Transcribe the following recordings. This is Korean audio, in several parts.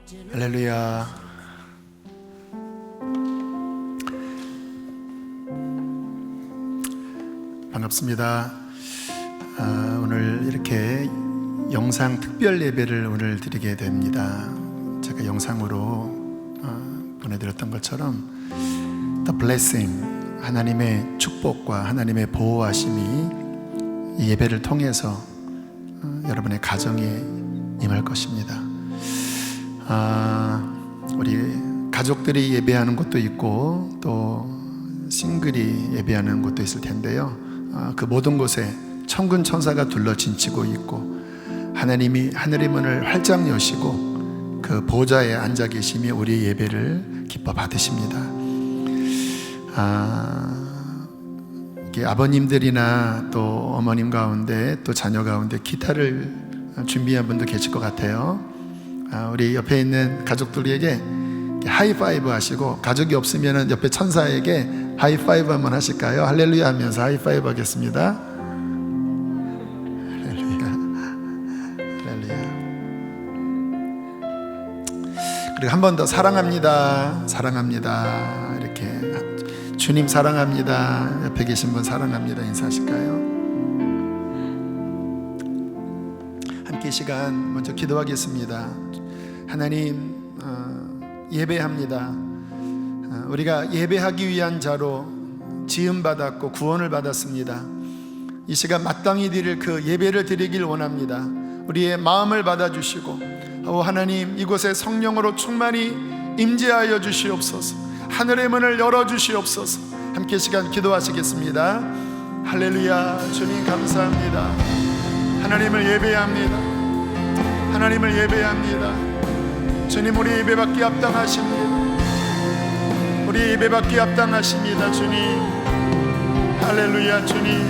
할렐루야. 반갑습니다. 오늘 이렇게 영상 특별 예배를 오늘 드리게 됩니다. 제가 영상으로 보내드렸던 것처럼 The Blessing, 하나님의 축복과 하나님의 보호하심이 이 예배를 통해서 여러분의 가정에 임할 것입니다. 우리 가족들이 예배하는 곳도 있고 또 싱글이 예배하는 곳도 있을 텐데요. 그 모든 곳에 천군 천사가 둘러 진치고 있고 하나님이 하늘의 문을 활짝 여시고 그 보좌에 앉아 계시며 우리의 예배를 기뻐 받으십니다. 이게 아버님들이나 또 어머님 가운데 또 자녀 가운데 기타를 준비한 분도 계실 것 같아요. 우리 옆에 있는 가족들에게 하이파이브 하시고, 가족이 없으면 옆에 천사에게 하이파이브 한번 하실까요? 할렐루야 하면서 하이파이브 하겠습니다. 할렐루야, 할렐루야. 그리고 한 번 더 사랑합니다, 사랑합니다, 이렇게 주님 사랑합니다, 옆에 계신 분 사랑합니다 인사하실까요? 함께 시간 먼저 기도하겠습니다. 하나님, 예배합니다. 우리가 예배하기 위한 자로 지음받았고 구원을 받았습니다. 이 시간 마땅히 드릴 그 예배를 드리길 원합니다. 우리의 마음을 받아주시고 하나님, 이곳에 성령으로 충만히 임재하여 주시옵소서. 하늘의 문을 열어주시옵소서. 함께 시간 기도하시겠습니다. 할렐루야. 주님 감사합니다. 하나님을 예배합니다. 하나님을 예배합니다. 주님, 우리 예배받기 합당하십니다. 우리 예배받기 합당하십니다. 주님, 할렐루야. 주님,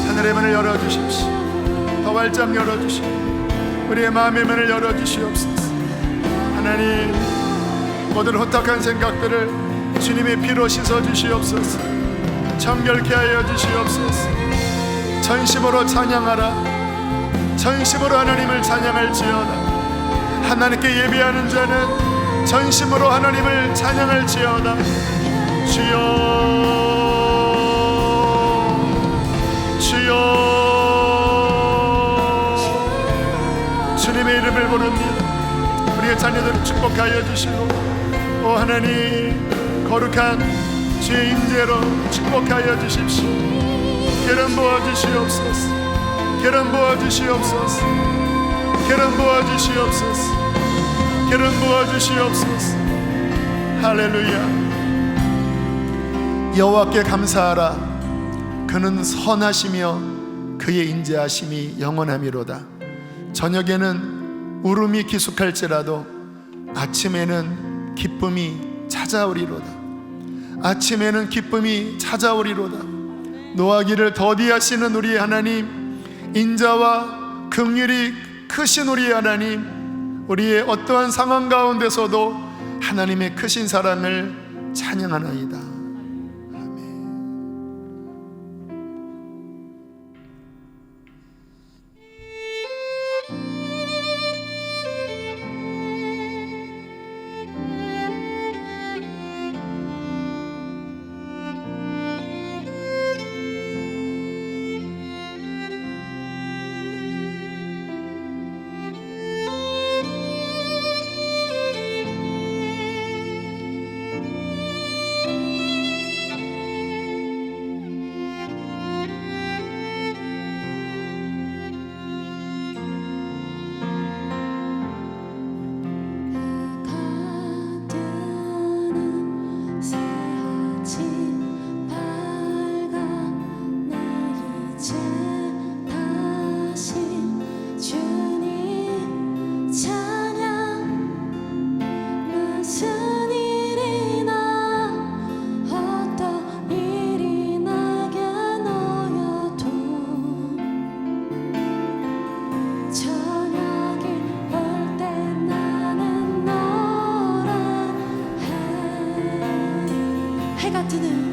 하늘의 문을 열어주십시오. 더 활짝 열어주시고 우리의 마음의 문을 열어주시옵소서. 하나님, 모든 혼탁한 생각들을 주님의 피로 씻어주시옵소서. 정결케 하여 주시옵소서. 전심으로 찬양하라. 전심으로 하나님을 찬양할지어다. 하나님께 예배하는 자는 전심으로 하나님을 찬양할지어다. 주여, 주여. 주님의 이름을 부릅니다. 우리의 자녀들을 축복하여 주시고, 오 하나님, 거룩한 주의 임재로 축복하여 주십시오. 기름 부어 주시옵소서. 기름 부어 주시옵소서. 기름 부어 주시옵소서. 기름 부어 주시옵소서. 할렐루야. 여호와께 감사하라. 그는 선하시며 그의 인자하심이 영원하미로다. 저녁에는 울음이 기숙할지라도 아침에는 기쁨이 찾아오리로다. 아침에는 기쁨이 찾아오리로다. 노하기를 더디하시는 우리 하나님, 인자와 긍휼이 크신 우리 하나님, 우리의 어떠한 상황 가운데서도 하나님의 크신 사랑을 찬양하나이다. 해가 뜨는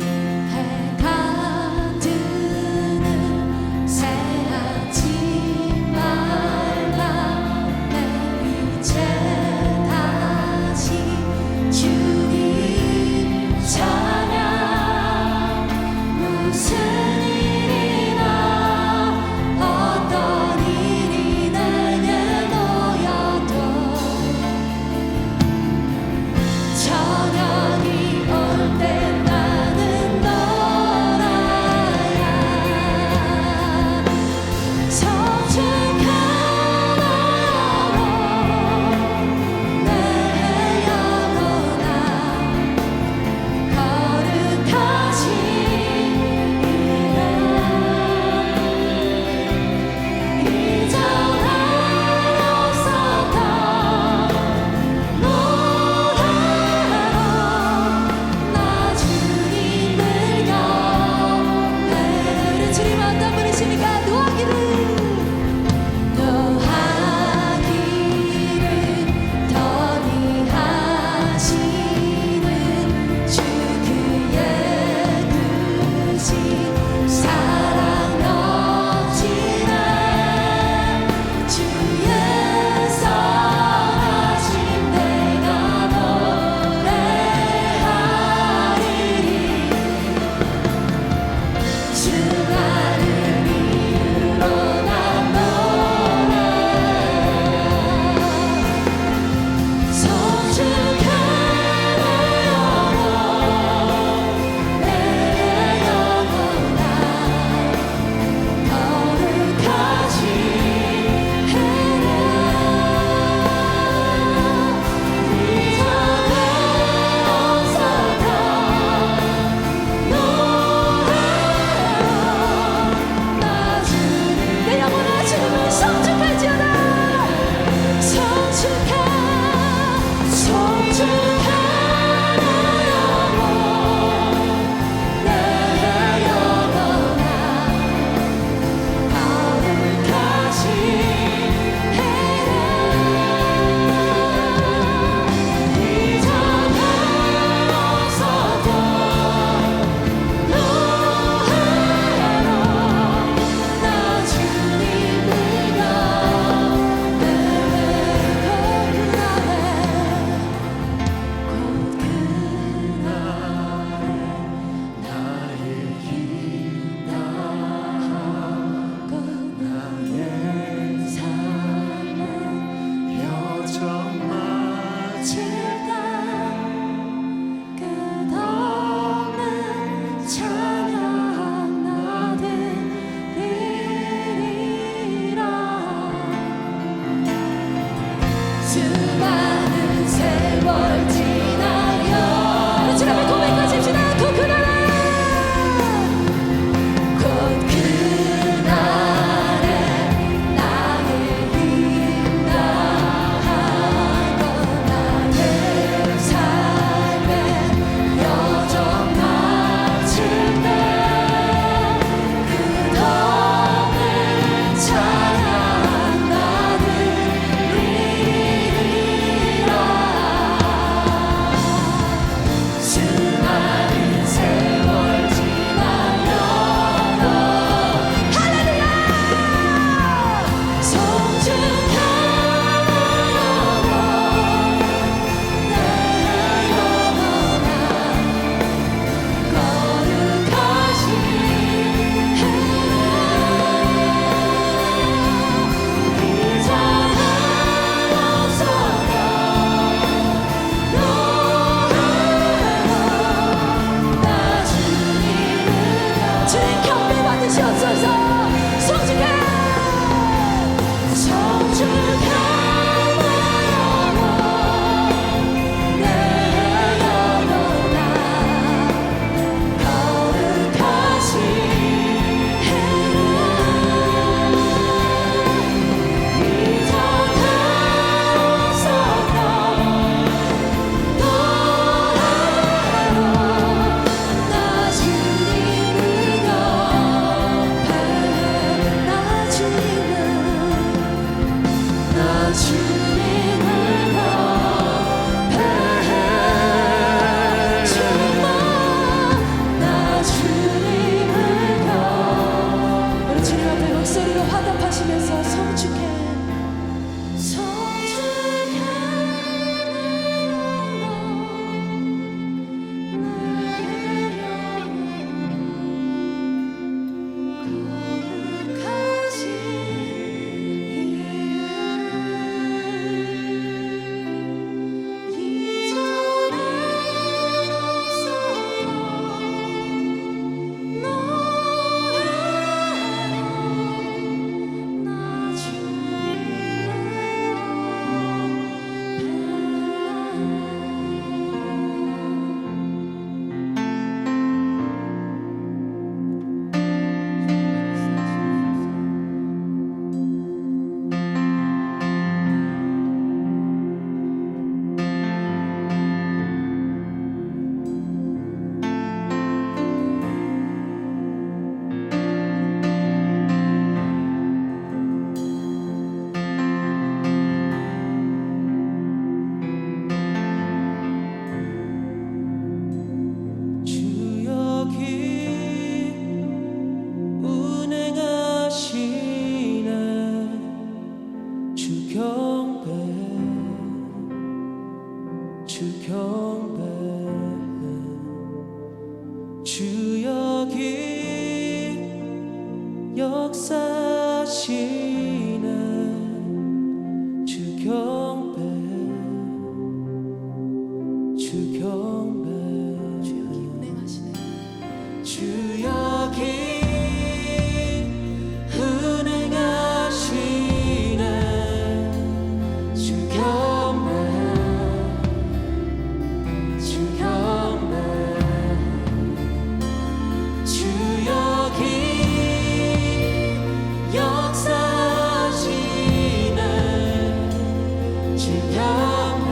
속에서 성축해 주 여기 역사하시네 주 경배 주 경배 주 여기 운행하시네 주 여기 운행하시네 주 경배 주 경배 주 여기 역사하시네 주 경배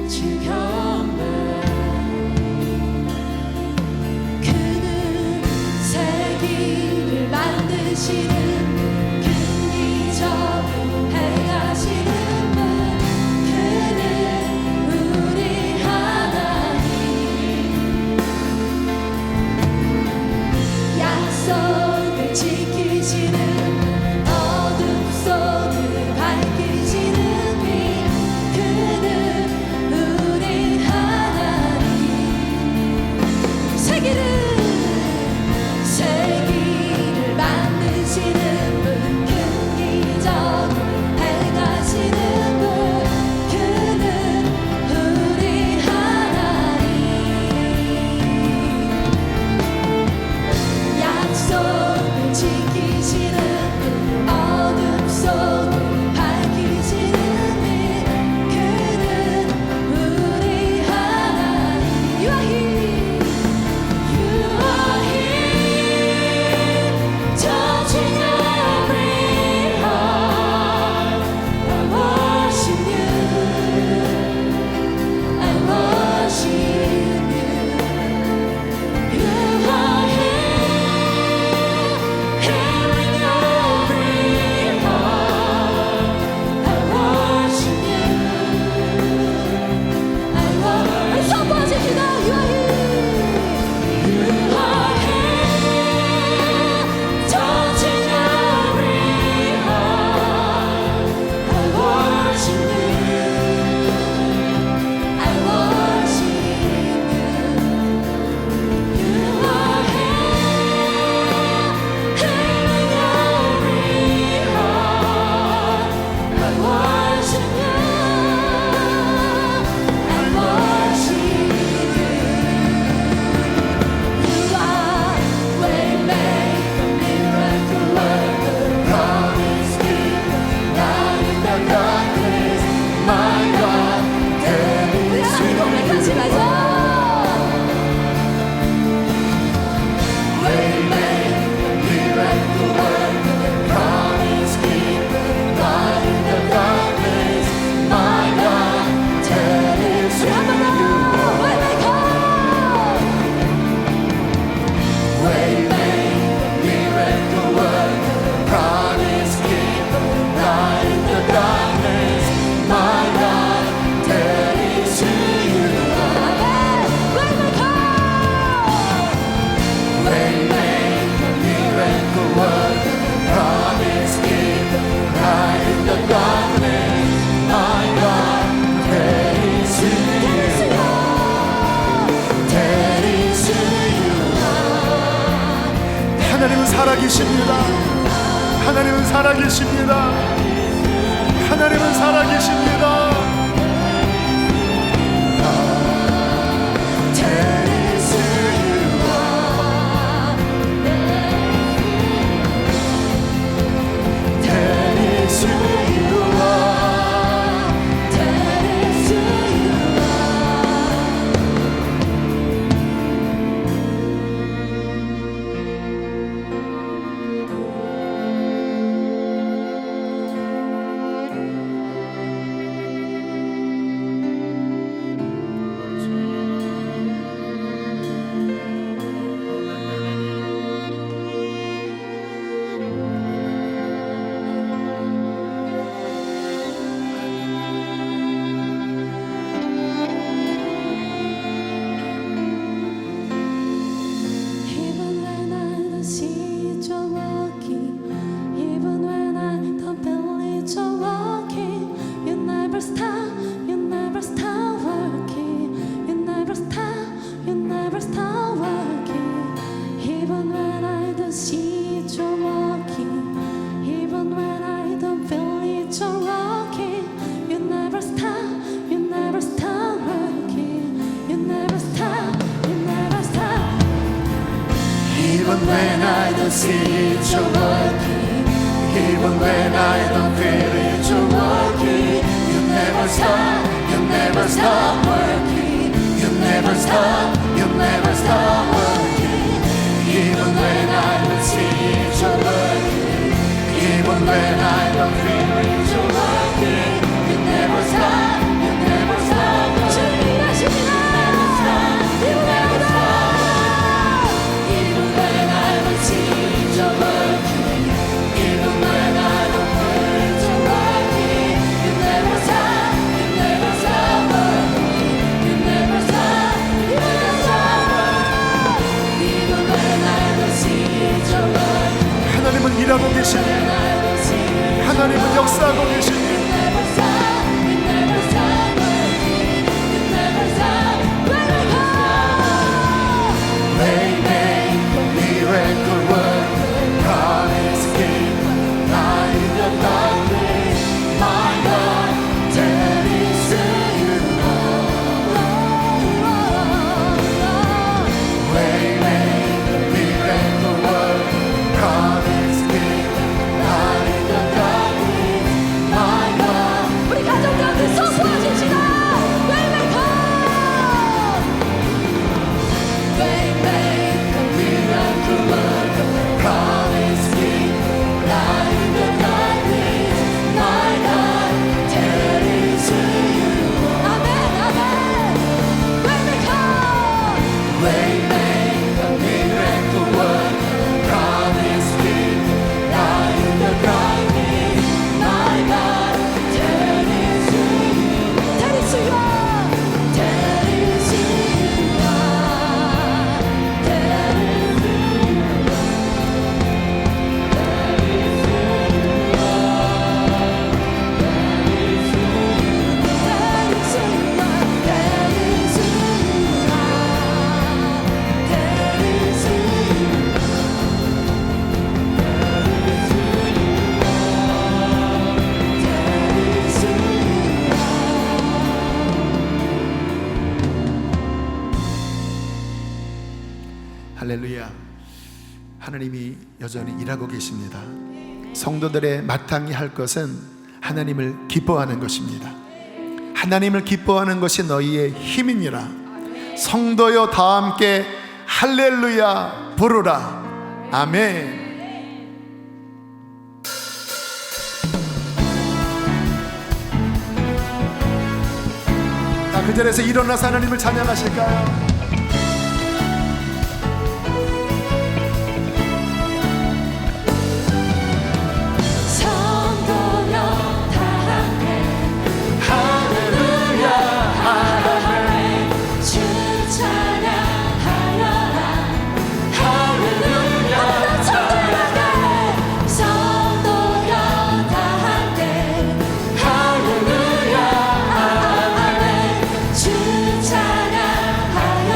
주 경배 그는 세기를 만드시는 긍기적인 행하시는 분 그는 우리 하나님 약속을 지키시는 어둠 속을 밝히시는 빛 그는 우리 하나님 세기를 만드시는 분 긍기적인 행하시는 분 그는 우리 하나님 약속을 지키시는 분 어둠 속을 밝히시는 빛 그는 우리 하나님 You are here You are here touching every heart I worship you I worship you You are here 하나님은 살아계십니다. 하나님은 살아계십니다. 하나님은 살아계십니다. Even when I don't see you walking, even when I don't believe you're walking, you never stop working, you never stop working. Even when I don't see you walking, even when I don't believe you're walking, you never stop working, you never stop. Even when I don't see it, you're working. Even when I don't feel it, you're working. You never stop working. You never stop working. Even when I don't see it, you're working. Even when I don't feel it, you're working. You never stop working. 준비하십니다. You never stop. Even when I don't see it, you're working. Even when I don't feel it, you're working. You never stop working. You never stop Even when I don't see it, you're working. 하나님은 일하고 계십니다. 하나님은 역사하고 계십니다. Waymaker, miracle worker, promise keeper, light in the darkness, my God, that is who you are. Waymaker, miracle worker, promise keeper, light in the darkness, my God. 우리 가족들한테 선포하십시다. Waymaker, miracle worker, promise keeper, light in the darkness, my God, that is who you are. 아멘. Waymaker, miracle worker, promise keeper, light in the darkness, my God, that is who you are. That is who you are. That is who you are. That is who you 할렐루야. 하나님이 여전히 일하고 계십니다. 성도들의 마땅히 할 것은 하나님을 기뻐하는 것입니다. 하나님을 기뻐하는 것이 너희의 힘이니라. 성도여 다 함께 할렐루야 부르라. 아멘. 자, 그 자리에서 일어나서 하나님을 찬양하실까요? 찬양하여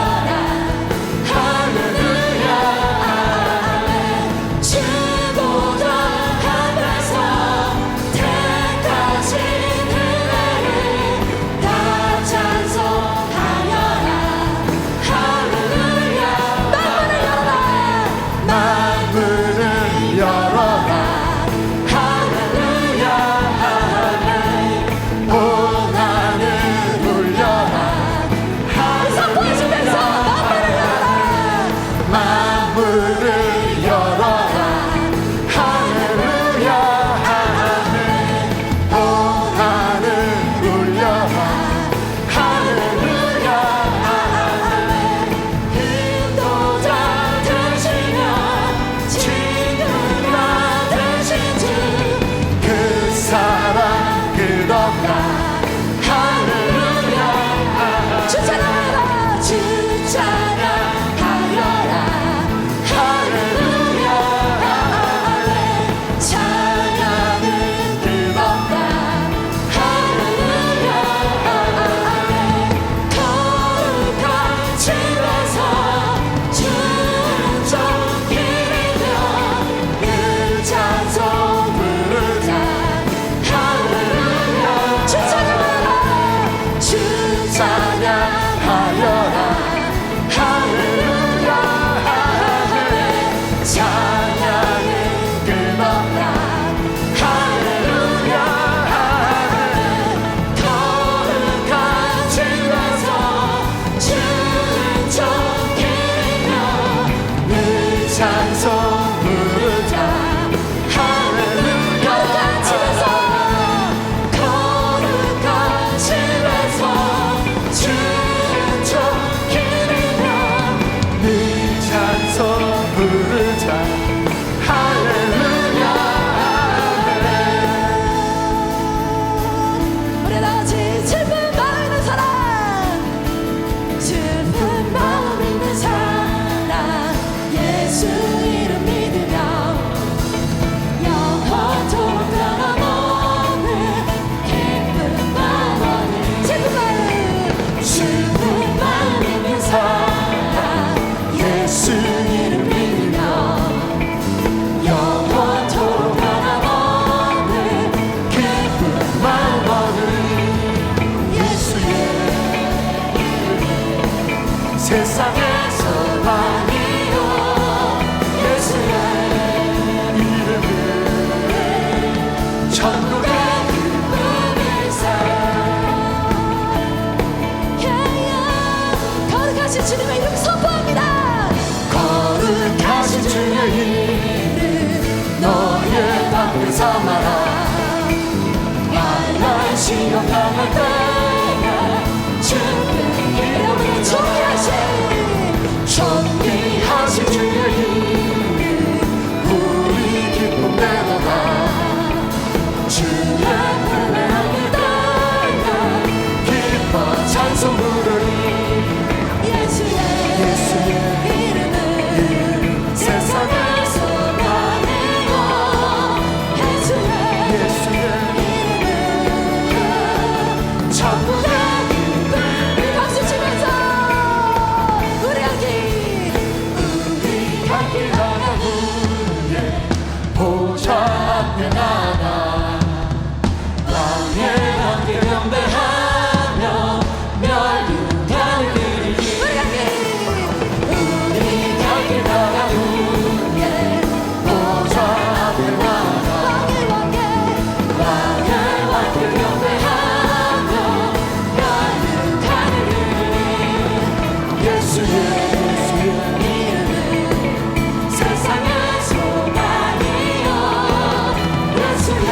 때가 주께 여러분의 존귀하신 주의 이름 우리 기쁨 내려가 주의 은혜하게 때가 기뻐 찬송 부르리 예수의 이름은 세상의 소망이요 예수의 이름은 천국의 기쁨 박수 치면서 우리 함께 나가 후에 보좌 앞에 나가 왕의 왕께 경배하며 멸류관을 드리리 우리 함께 나가 후에 보좌 앞에 나가 왕의 왕께 경배하며 멸류관을 드리리 예수의 이름은 세상의 소망이요 예수의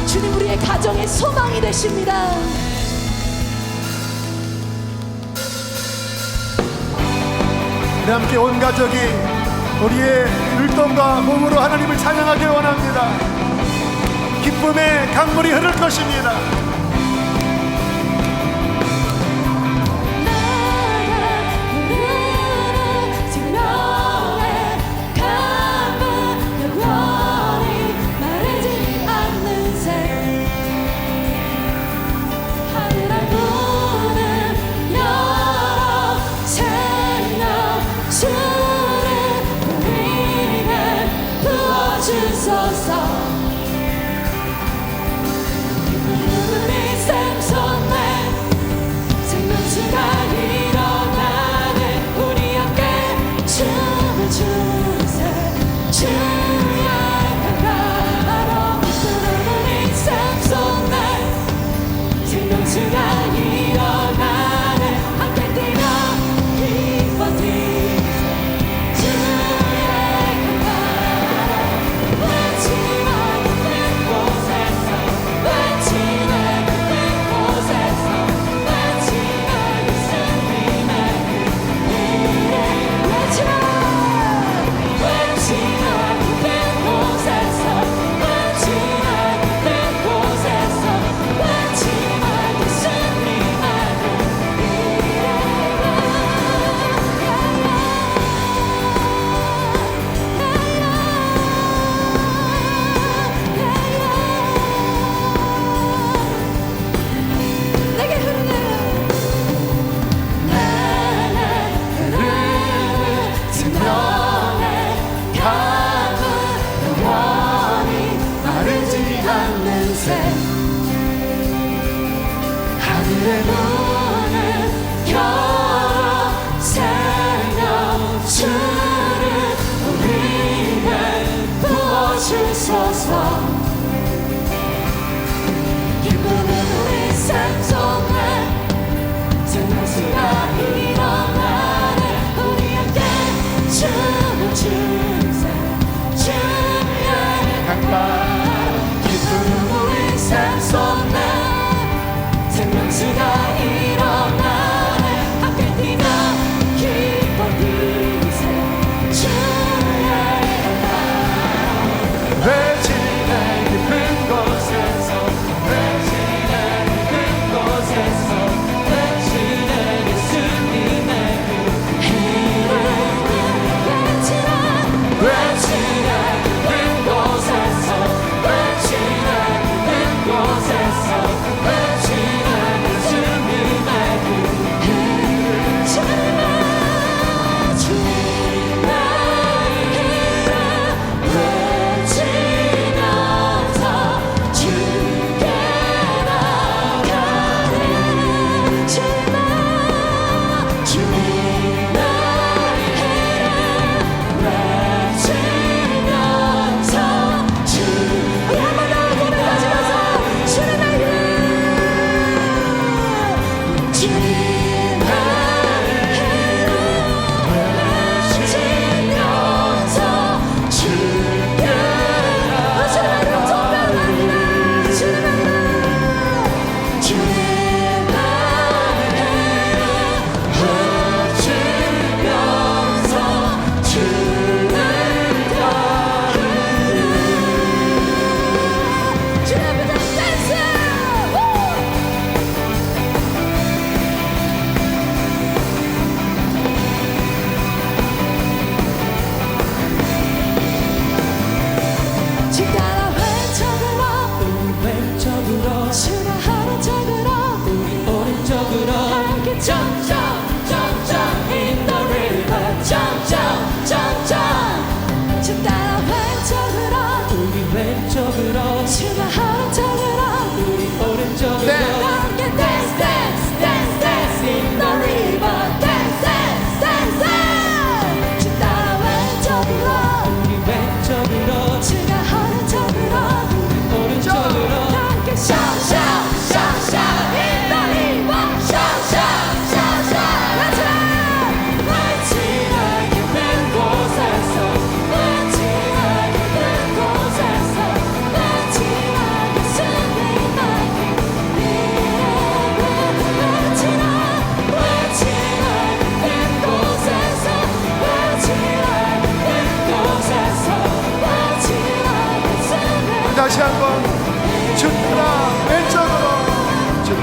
주님 우리의 가정의 소망이 되십니다. 우리 함께 온 가족이 우리의 눈동과 몸으로 하나님을 찬양하길 원합니다. 기쁨의 강물이 흐를 것입니다. 하늘의 문을 열어 생명 주를 우리에게 부어주소서. 기쁨은 우리 생존에 생명수가 일어나네. 우리 함께 춤을 추세 주의 강가. 기쁨은 우리 생존에 생명수가 일어나네. 함께 뛰며 기뻐 뛰세 주의 강가. 외치네 깊은 곳에서 외치네 깊은 곳에서 외치네 예수님의 그 이름을 외치라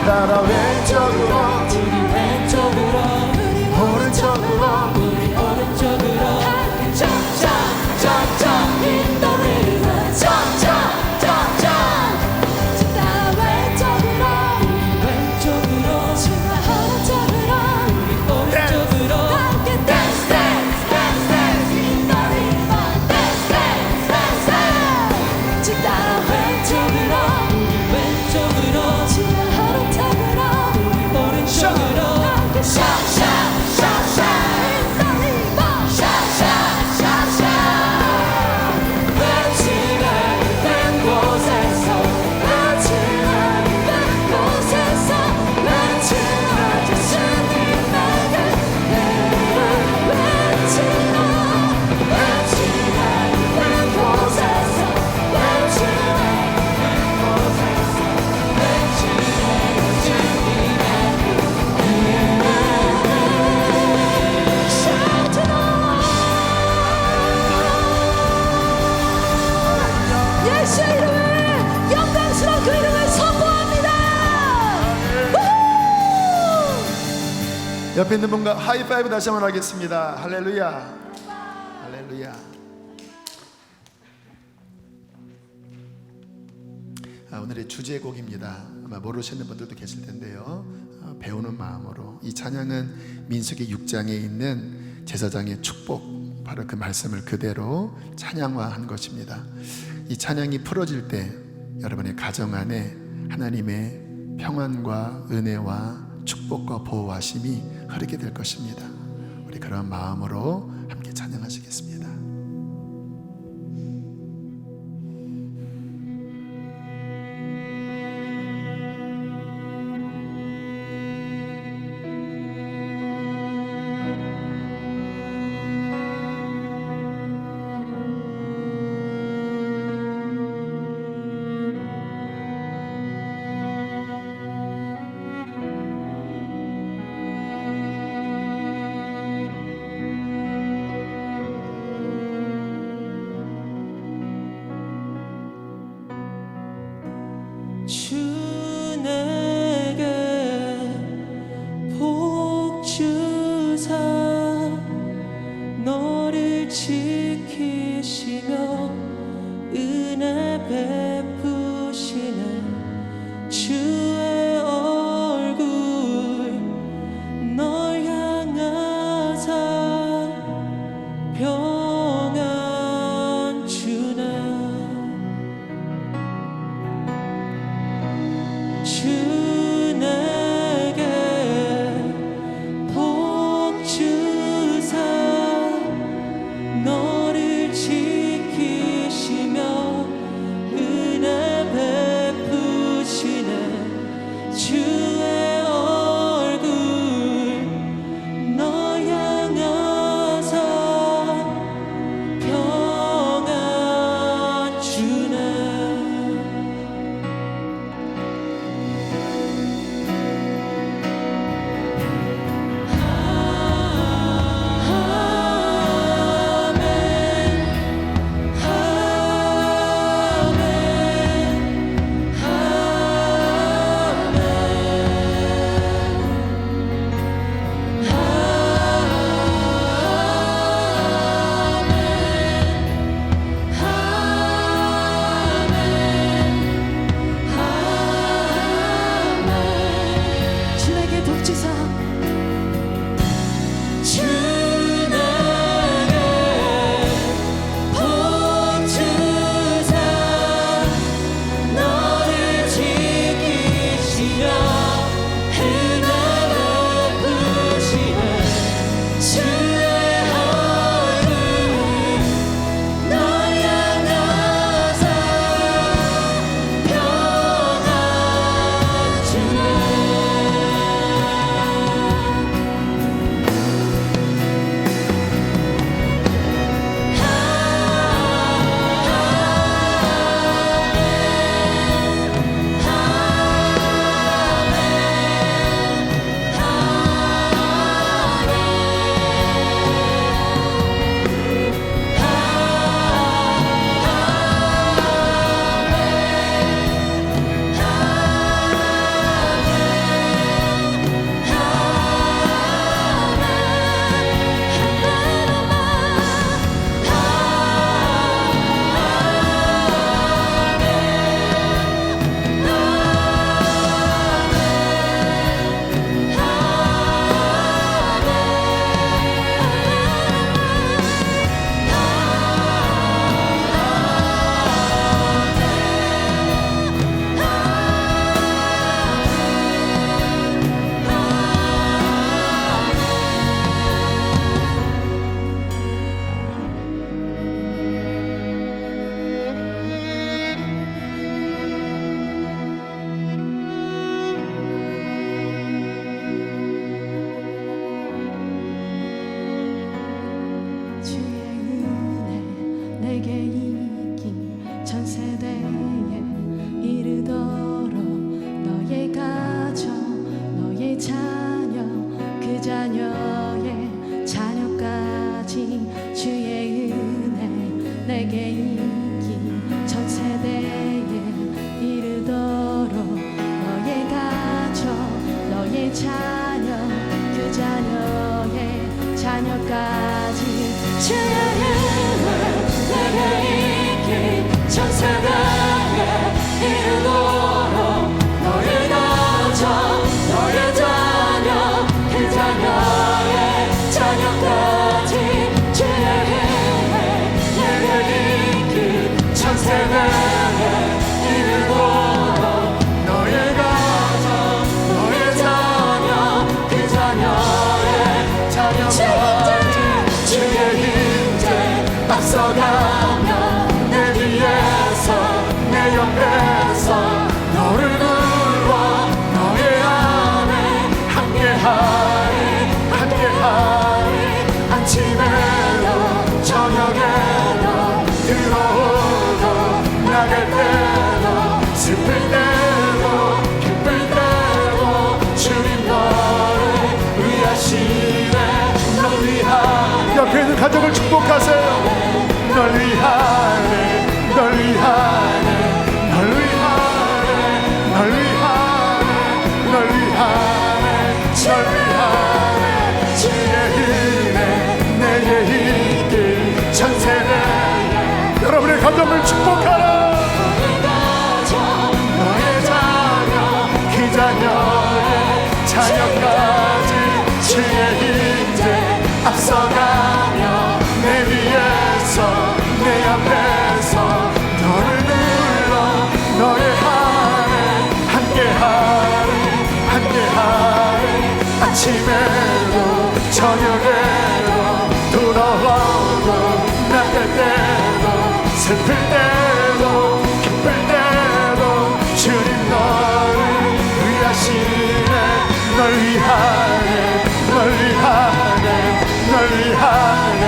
따라 왼쪽으로 우리 왼쪽으로 오른쪽으로 우리 오른쪽으로 함께 점점 In the river 점점 따라 왼쪽으로 지나 오른쪽으로 함께 dance In the river dance 따라 왼쪽으로 지나 오른쪽으로 함께 예수의 이름을 영광스러운 그 이름을 선포합니다. 우후! 옆에 있는 분과 하이파이브 다시 한번 하겠습니다. 할렐루야. 할렐루야. 오늘의 주제곡입니다. 아마 모르시는 분들도 계실 텐데요. 배우는 마음으로. 이 찬양은 민수기 6장에 있는 제사장의 축복, 바로 그 말씀을 그대로 찬양화한 것입니다. 이 찬양이 풀어질 때 여러분의 가정 안에 하나님의 평안과 은혜와 축복과 보호하심이 흐르게 될 것입니다. 우리 그런 마음으로 함께 찬양하시겠습니다. 주 내게 복 주사 너를 지키시며 은혜 베푸시는 주의 얼굴 널 향하사 평안 주네. 주 내게 복 주사 너를 지키시며 은혜 베푸시네 주의 얼굴 너 향하사 평안 주네. 자녀 그 자녀의 자녀까지 주의 이름을 내게 있기 전 세대에 이르도록 너의 가정 너의 자녀 그 자녀의 자녀까지 주의 이름을 내게 있기 전 세대에 이르도록 너의 가정 너의 자녀 그 자녀의 자녀까지 주의 임재 앞서가며 내 뒤에서 내 옆에서 너를 불러 너의 안에 함께하리 함께하리 아침에도 저녁에도 들어오고 나갈 때도 슬플 때도 기쁠 때도 주님 너를 위하시네 널 위하네 옆에 있는 가족을 축복하세요. 널 위하네 널 위하네 널 위하네 널 위하네 널 위하네 널 위하네 주의 은혜 내게 있길 전 세대에 여러분의 가정을 축복하라. 너의 자녀 그 자녀의 자녀까지 주의 임재 앞서가며 내 위에서 내 앞에서 너를 불러 너의 안에 함께하리 함께하리 아침에도 저녁에도 돌아오고 나갈 때도 슬플 때도 기쁠 때도 주님 너를 위하시네 널 위하네 널 위하네 널 위하네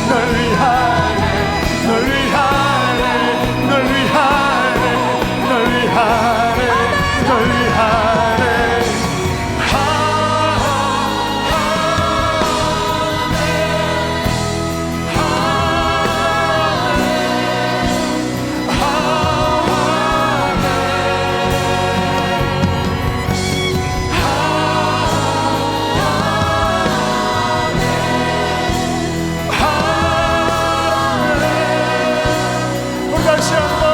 널 위하네 널 위하네 널 위하네 널 위하네 널 위하네 다시 한번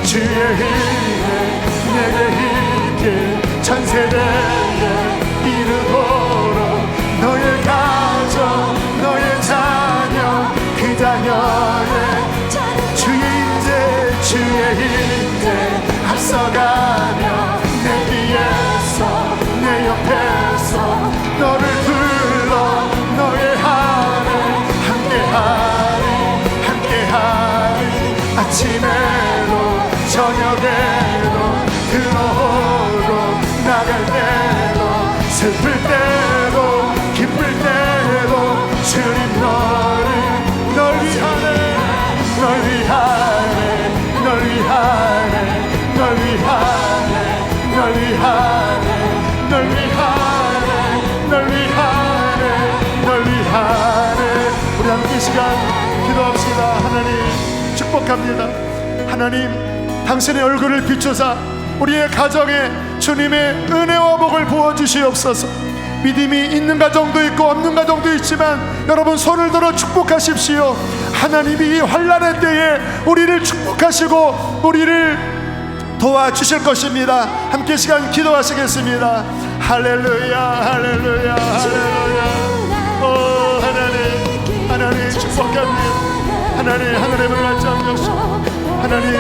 주의 은혜 내게 있길 전 세대에 이르도록 너의 가정 너의 자녀 그 자녀의 주의 임재 주의 임재 앞서가며 내 뒤에서 내 옆에서 너를 불러 너의 안에 함께하리 함께하리 아침에도 저녁에도 들어오고 나갈 때도 슬플 때도 기쁠 때도 주님 널 위하네 널 위하네 널 위하네 널 위하네 널 위하네 널 위하네 널 위하네 널 위하네 우리 함께 이 시간 기도합시다. 하나님 축복합니다. 하나님 당신의 얼굴을 비추사 우리의 가정에 주님의 은혜와 복을 부어주시옵소서. 믿음이 있는 가정도 있고 없는 가정도 있지만 여러분 손을 들어 축복하십시오. 하나님이 이 환난의 때에 우리를 축복하시고 우리를 도와주실 것입니다. 함께 시간 기도하시겠습니다. 할렐루야 할렐루야 할렐루야. 오 하나님 하나님 축복합니다. 하나님 하늘의 문을 열어주시옵소서. 하나님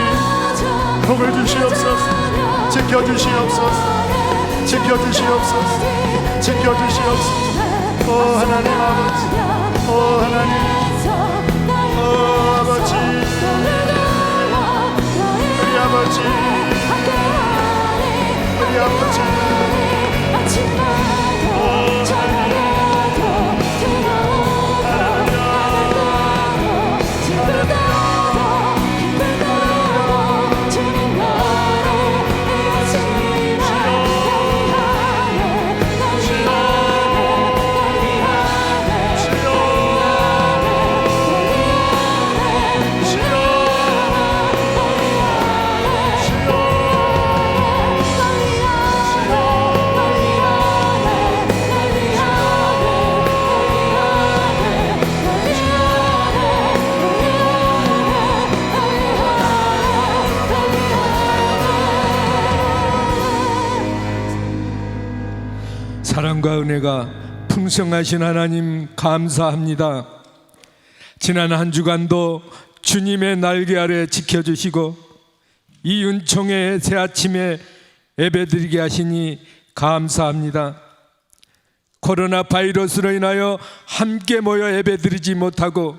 복을 주시옵소서. 지켜주시옵소서. 지켜주시옵소서. 지켜주시옵소서. 오 하나님 아버지 오 하나님 오 아버지 우리 아버지 우리 아버지 사랑과 은혜가 풍성하신 하나님 감사합니다. 지난 한 주간도 주님의 날개 아래 지켜주시고 이 은총의 새 아침에 예배드리게 하시니 감사합니다. 코로나 바이러스로 인하여 함께 모여 예배드리지 못하고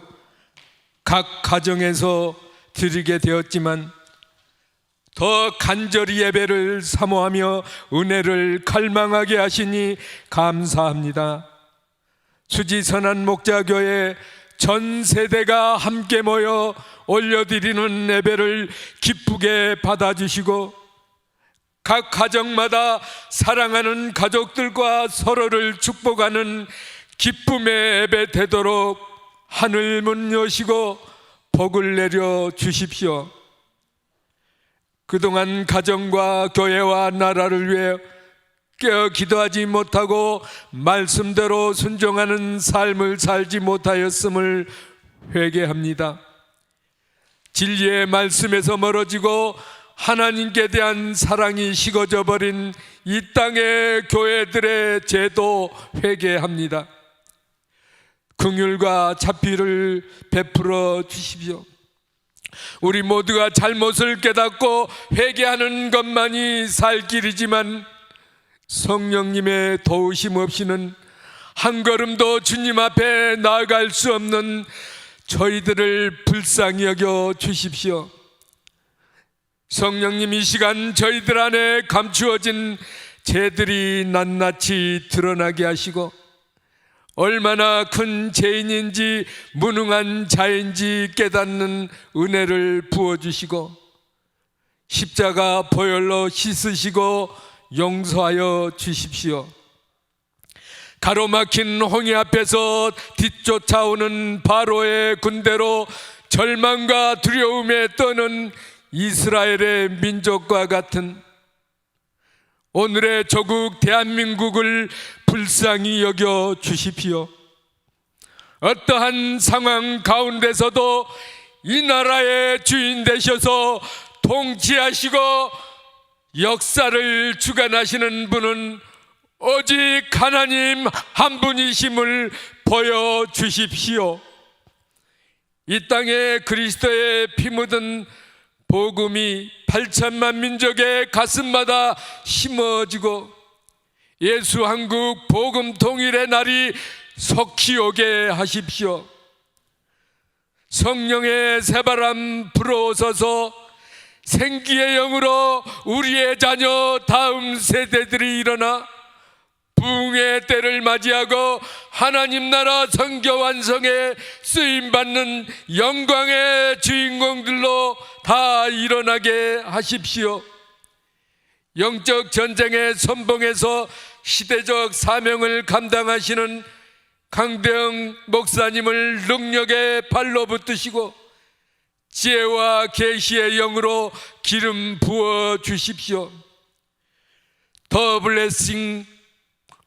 각 가정에서 드리게 되었지만 더 간절히 예배를 사모하며 은혜를 갈망하게 하시니 감사합니다. 수지선한 목자교회 전 세대가 함께 모여 올려드리는 예배를 기쁘게 받아주시고 각 가정마다 사랑하는 가족들과 서로를 축복하는 기쁨의 예배 되도록 하늘 문 여시고 복을 내려 주십시오. 그동안 가정과 교회와 나라를 위해 깨어 기도하지 못하고 말씀대로 순종하는 삶을 살지 못하였음을 회개합니다. 진리의 말씀에서 멀어지고 하나님께 대한 사랑이 식어져 버린 이 땅의 교회들의 죄도 회개합니다. 긍휼과 자비를 베풀어 주십시오. 우리 모두가 잘못을 깨닫고 회개하는 것만이 살 길이지만 성령님의 도우심 없이는 한 걸음도 주님 앞에 나아갈 수 없는 저희들을 불쌍히 여겨 주십시오. 성령님, 이 시간 저희들 안에 감추어진 죄들이 낱낱이 드러나게 하시고 얼마나 큰 죄인인지 무능한 자인지 깨닫는 은혜를 부어주시고 십자가 보혈로 씻으시고 용서하여 주십시오. 가로막힌 홍해 앞에서 뒤쫓아오는 바로의 군대로 절망과 두려움에 떠는 이스라엘의 민족과 같은 오늘의 조국 대한민국을 불쌍히 여겨 주십시오. 어떠한 상황 가운데서도 이 나라의 주인 되셔서 통치하시고 역사를 주관하시는 분은 오직 하나님 한 분이심을 보여주십시오. 이 땅에 그리스도의 피 묻은 복음이 8천만 민족의 가슴마다 심어지고 예수 한국 복음 통일의 날이 속히 오게 하십시오. 성령의 새바람 불어오소서. 생기의 영으로 우리의 자녀 다음 세대들이 일어나 부흥의 때를 맞이하고 하나님 나라 선교 완성에 쓰임받는 영광의 주인공들로 다 일어나게 하십시오. 영적 전쟁의 선봉에서 시대적 사명을 감당하시는 강대영 목사님을 능력의 발로 붙드시고 지혜와 계시의 영으로 기름 부어 주십시오. 더 블레싱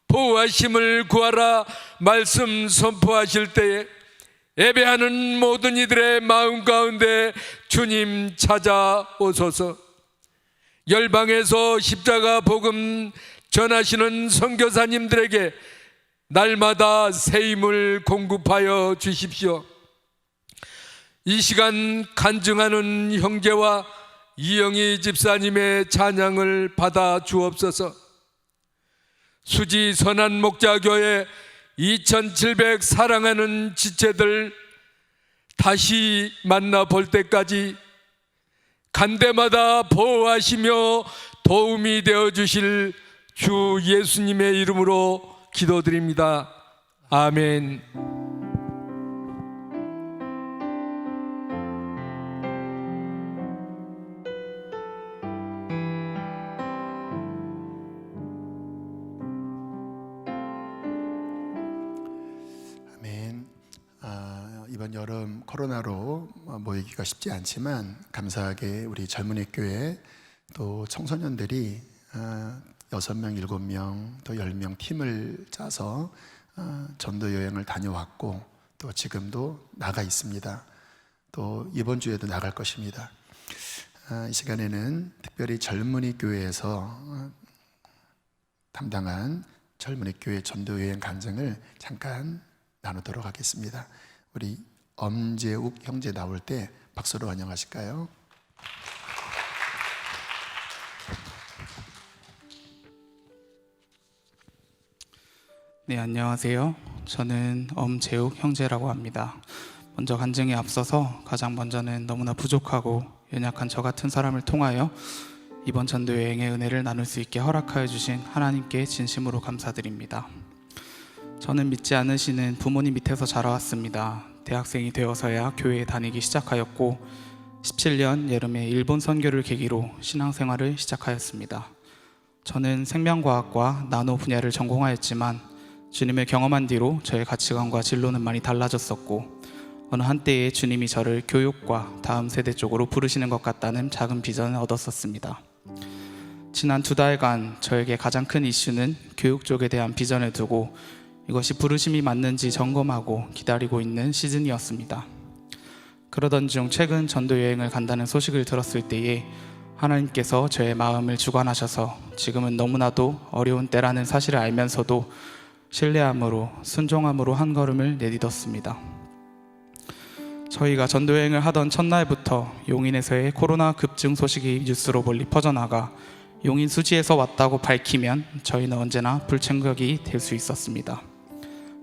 보호하심을 구하라 말씀 선포하실 때에 예배하는 모든 이들의 마음 가운데 주님 찾아오소서. 열방에서 십자가 복음 전하시는 선교사님들에게 날마다 새 힘을 공급하여 주십시오. 이 시간 간증하는 형제와 이영희 집사님의 찬양을 받아 주옵소서. 수지 선한 목자교회 2700 사랑하는 지체들 다시 만나볼 때까지 간대마다 보호하시며 도움이 되어주실 주 예수님의 이름으로 기도드립니다. 아멘. 이번 여름 코로나로 모이기가 쉽지 않지만 감사하게 우리 젊은이 교회 또 청소년들이 6명, 7명, 또 10명 팀을 짜서 전도 여행을 다녀왔고 또 지금도 나가 있습니다. 또 이번 주에도 나갈 것입니다. 이 시간에는 특별히 젊은이 교회에서 담당한 젊은이 교회 전도 여행 간증을 잠깐 나누도록 하겠습니다. 우리 엄재욱 형제 나올 때 박수로 환영하실까요? 네, 안녕하세요. 저는 엄재욱 형제라고 합니다. 먼저 간증에 앞서서 가장 먼저는 너무나 부족하고 연약한 저 같은 사람을 통하여 이번 전도 여행의 은혜를 나눌 수 있게 허락하여 주신 하나님께 진심으로 감사드립니다. 저는 믿지 않으시는 부모님 밑에서 자라왔습니다. 대학생이 되어서야 교회에 다니기 시작하였고 17년 여름에 일본 선교를 계기로 신앙생활을 시작하였습니다. 저는 생명과학과 나노 분야를 전공하였지만 주님을 경험한 뒤로 저의 가치관과 진로는 많이 달라졌었고 어느 한때에 주님이 저를 교육과 다음 세대 쪽으로 부르시는 것 같다는 작은 비전을 얻었었습니다. 지난 2달간 저에게 가장 큰 이슈는 교육 쪽에 대한 비전을 두고 이것이 부르심이 맞는지 점검하고 기다리고 있는 시즌이었습니다. 그러던 중 최근 전도 여행을 간다는 소식을 들었을 때에 하나님께서 저의 마음을 주관하셔서 지금은 너무나도 어려운 때라는 사실을 알면서도 신뢰함으로 순종함으로 한 걸음을 내딛었습니다. 저희가 전도 여행을 하던 첫날부터 용인에서의 코로나 급증 소식이 뉴스로 멀리 퍼져나가 용인 수지에서 왔다고 밝히면 저희는 언제나 불청객이 될 수 있었습니다.